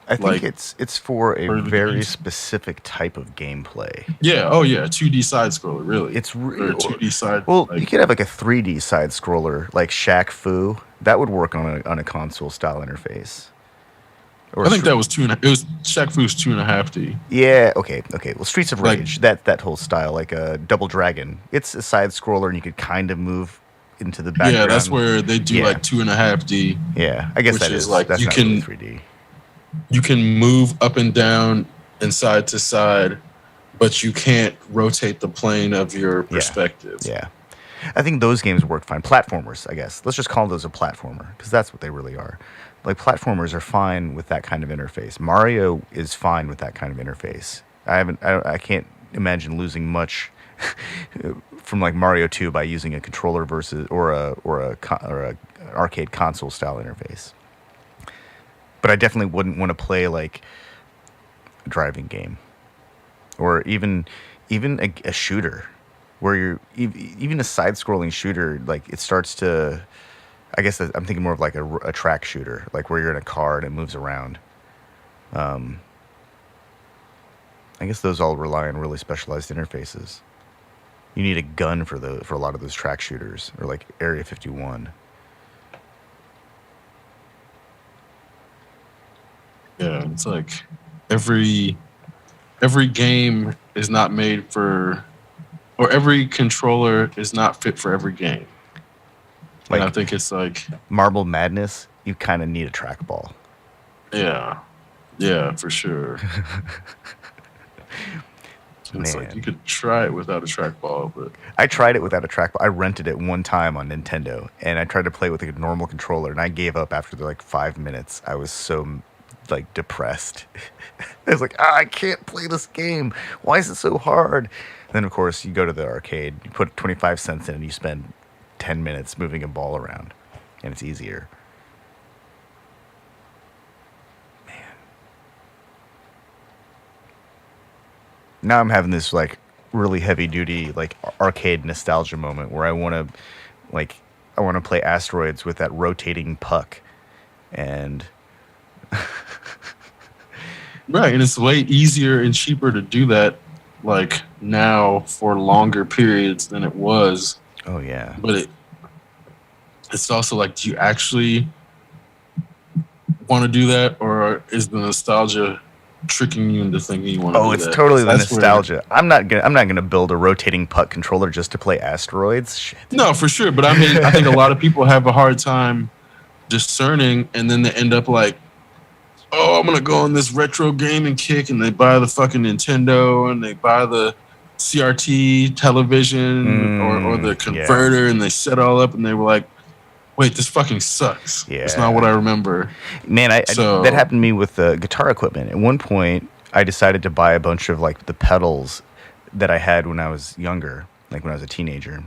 I think it's for a very specific type of gameplay. Yeah, oh yeah, 2D side-scroller, really. It's or 2D side. Well, like, you could have like a 3D side-scroller, like Shaq Fu. That would work on a console-style interface. Or I think that was 2.5. It was Shaq Fu's 2.5D. Yeah, okay. Well, Streets of Like- Rage, that whole style, like a Double Dragon. It's a side scroller, and you could kind of move into the background. Yeah, that's where they do Yeah. like 2.5D. Yeah, I guess which that is is like that's you not can- really 3D. You can move up and down and side to side, but you can't rotate the plane of your perspective. Yeah, I think those games work fine. Platformers, I guess. Let's just call those a platformer because that's what they really are. Like platformers are fine with that kind of interface. Mario is fine with that kind of interface. I can't imagine losing much from like Mario 2 by using a controller versus or a arcade console style interface. But I definitely wouldn't want to play like a driving game or even a shooter where you're even a side-scrolling shooter. Like it starts to, I guess I'm thinking more of like a track shooter, like where you're in a car and it moves around. I guess those all rely on really specialized interfaces. You need a gun for a lot of those track shooters, or like Area 51. Yeah, it's like every game is not made for, or every controller is not fit for every game. Like, and I think it's like Marble Madness, you kind of need a trackball. yeah, for sure. It's like you Man, could try it without a trackball, but I tried it without a trackball. I rented it one time on Nintendo, and I tried to play with a normal controller, and I gave up after like 5 minutes. I was so like depressed. I was like, I can't play this game. Why is it so hard? Then of course you go to the arcade, you put 25 cents in, and you spend 10 minutes moving a ball around, and it's easier. Now I'm having this like really heavy duty like arcade nostalgia moment where like I want to play Asteroids with that rotating puck, and right, and it's way easier and cheaper to do that like now for longer periods than it was. oh yeah, But it's also like, do you actually want to do that, or is the nostalgia tricking you into thinking you want to do oh that? it's totally the That's where- nostalgia. I'm not gonna build a rotating puck controller just to play Asteroids. Shit. No, for sure. But I mean, I think a lot of people have a hard time discerning, and then they end up like, oh, I'm gonna go on this retro gaming kick, and they buy the fucking Nintendo, and they buy the CRT television or the converter, and they set it all up, and they were like, wait, this fucking sucks. It's not what I remember. Man, that happened to me with the guitar equipment. At one point, I decided to buy a bunch of like the pedals that I had when I was younger, like when I was a teenager,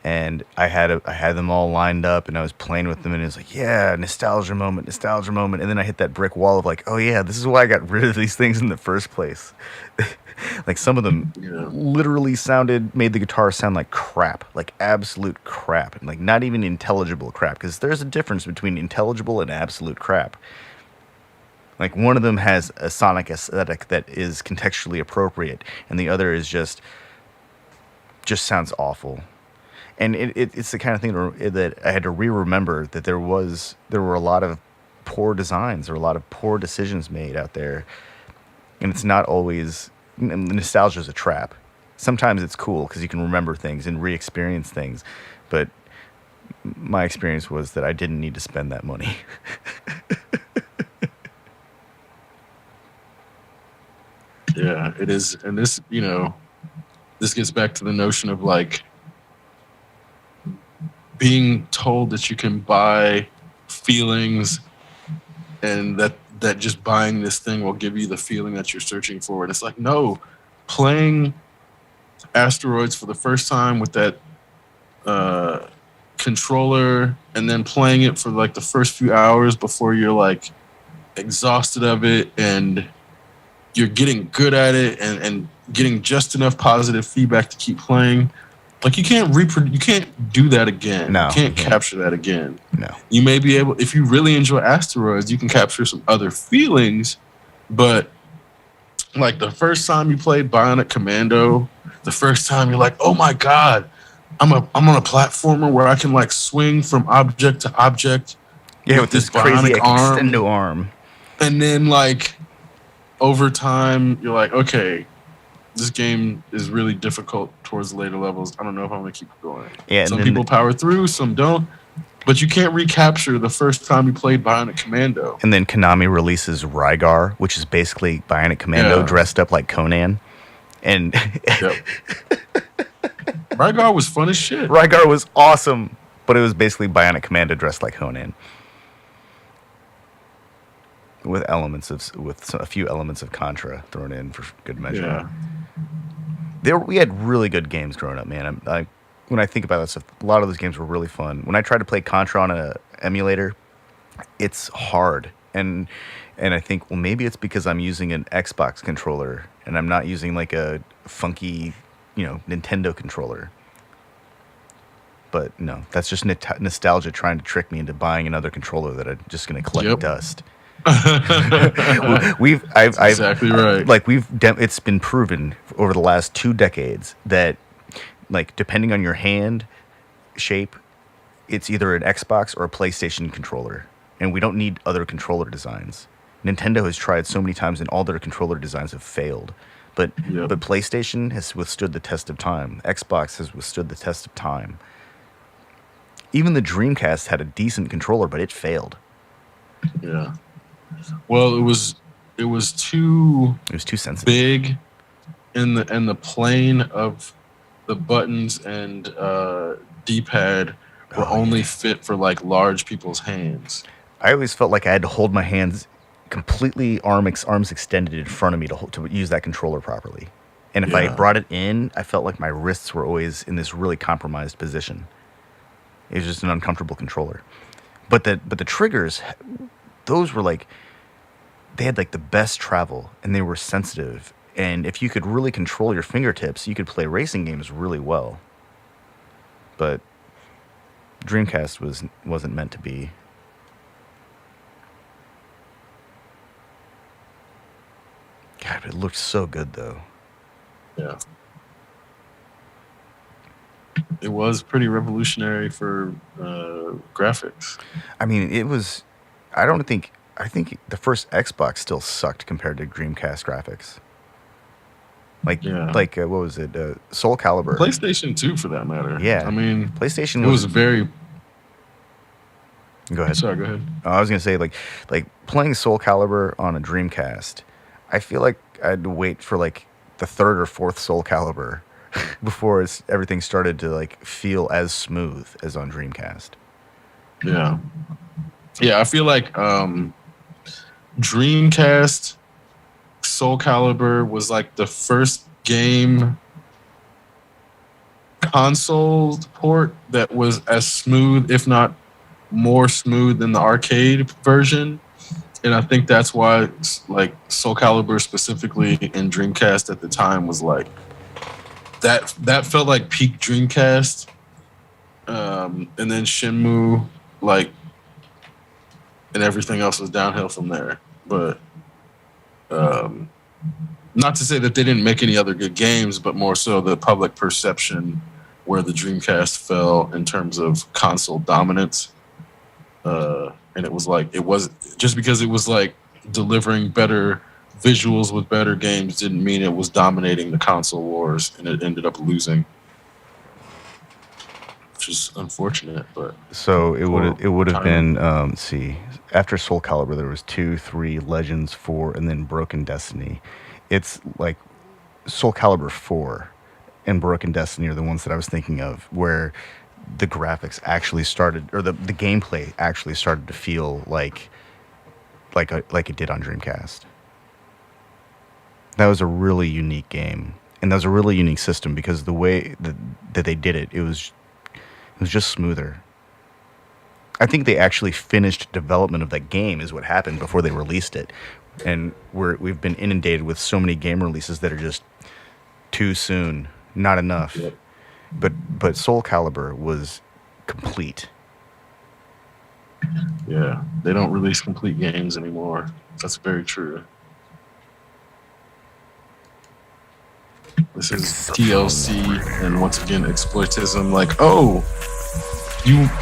and I had them all lined up, and I was playing with them, and it was like, yeah, nostalgia moment, and then I hit that brick wall of like, oh yeah, this is why I got rid of these things in the first place. Like some of them literally made the guitar sound like crap, like absolute crap, and like not even intelligible crap, because there's a difference between intelligible and absolute crap. Like one of them has a sonic aesthetic that is contextually appropriate, and the other is just sounds awful. And it's the kind of thing that I had to remember that there were a lot of poor designs or a lot of poor decisions made out there, and it's not always. Nostalgia is a trap. Sometimes it's cool because you can remember things and re-experience things, but my experience was that I didn't need to spend that money. Yeah, it is. And this, this gets back to the notion of like being told that you can buy feelings, and that just buying this thing will give you the feeling that you're searching for. And it's like, no, playing Asteroids for the first time with that controller, and then playing it for like the first few hours before you're like exhausted of it, and you're getting good at it, and getting just enough positive feedback to keep playing. Like you can't do that again. No, you can't capture that again. No. You may be able, if you really enjoy Asteroids, you can capture some other feelings, but like the first time you played Bionic Commando, the first time you're like, oh my God, I'm on a platformer where I can like swing from object to object. Yeah, with this crazy arm. extendo arm. And then like over time, you're like, okay, this game is really difficult towards the later levels. I don't know if I'm going to keep going. Yeah, some people power through, some don't. But you can't recapture the first time you played Bionic Commando. And then Konami releases Rygar, which is basically Bionic Commando dressed up like Conan. And Rygar was fun as shit. Rygar was awesome, but it was basically Bionic Commando dressed like Conan. With a few elements of Contra thrown in for good measure. Yeah. We had really good games growing up, man. When I think about that stuff, a lot of those games were really fun. When I tried to play Contra on an emulator, it's hard. And I think, well, maybe it's because I'm using an Xbox controller and I'm not using like a funky, Nintendo controller. But no, that's just nostalgia trying to trick me into buying another controller that I'm just going to collect dust. Exactly right. Like it's been proven over the last 2 decades that, like, depending on your hand shape, it's either an Xbox or a PlayStation controller, and we don't need other controller designs. Nintendo has tried so many times, and all their controller designs have failed. But PlayStation has withstood the test of time. Xbox has withstood the test of time. Even the Dreamcast had a decent controller, but it failed. Yeah. Well, it was too sensitive, big, and the plane of the buttons and D-pad were only fit for like large people's hands. I always felt like I had to hold my hands completely arms extended in front of me to use that controller properly. And if I Yeah. brought it in, I felt like my wrists were always in this really compromised position. It was just an uncomfortable controller. But the triggers, those were like, they had like the best travel, and they were sensitive. And if you could really control your fingertips, you could play racing games really well. But Dreamcast wasn't meant to be. God, it looked so good though. Yeah. It was pretty revolutionary for graphics. I mean, it was. I think the first Xbox still sucked compared to Dreamcast graphics. Yeah. What was it? Soul Calibur. PlayStation 2 for that matter. Yeah. I mean, PlayStation it was very. Go ahead. Sorry, go ahead. I was gonna say like playing Soul Calibur on a Dreamcast. I feel like I had to wait for like the third or fourth Soul Calibur before everything started to like feel as smooth as on Dreamcast. Yeah. Yeah, I feel like Dreamcast Soul Calibur was like the first game console port that was as smooth, if not more smooth than the arcade version. And I think that's why like Soul Calibur specifically in Dreamcast at the time was like that felt like peak Dreamcast. And then Shenmue, like, and everything else was downhill from there. But not to say that they didn't make any other good games, but more so the public perception where the Dreamcast fell in terms of console dominance. And it was like, it was just because it was like delivering better visuals with better games didn't mean it was dominating the console wars, and it ended up losing, which is unfortunate. But So it would have been let's see, after Soul Calibur there was 2, 3, Legends, 4, and then Broken Destiny. It's like Soul Calibur 4 and Broken Destiny are the ones that I was thinking of, where the graphics actually started, or the gameplay actually started to feel like it did on Dreamcast. That was a really unique game, and that was a really unique system because the way that they did it, it was just smoother. I think they actually finished development of that game is what happened before they released it, and we've been inundated with so many game releases that are just too soon, not enough. Yep. But Soul Calibur was complete. yeah, they don't release complete games anymore. That's very true. This is TLC and once again exploitism. Like, oh,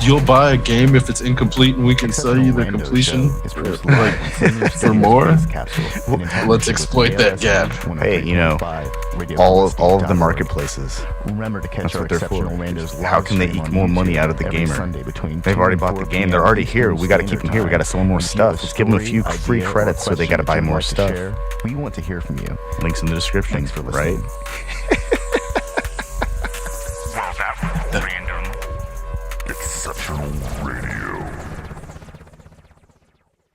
you'll buy a game if it's incomplete, and we can sell you the completion for more. Let's exploit that gap. Hey, you know, all of the marketplaces. Remember to catch That's our what they're for. exceptional Randos How can they eke more money out of the gamer? They've already bought the game. They're already here. We got to keep them here. We got to sell them more stuff. Let's give them a few free credits so they got to buy more stuff. We want to hear from you. Links in the description. Thanks for listening. Right? Well, that was random. Exceptional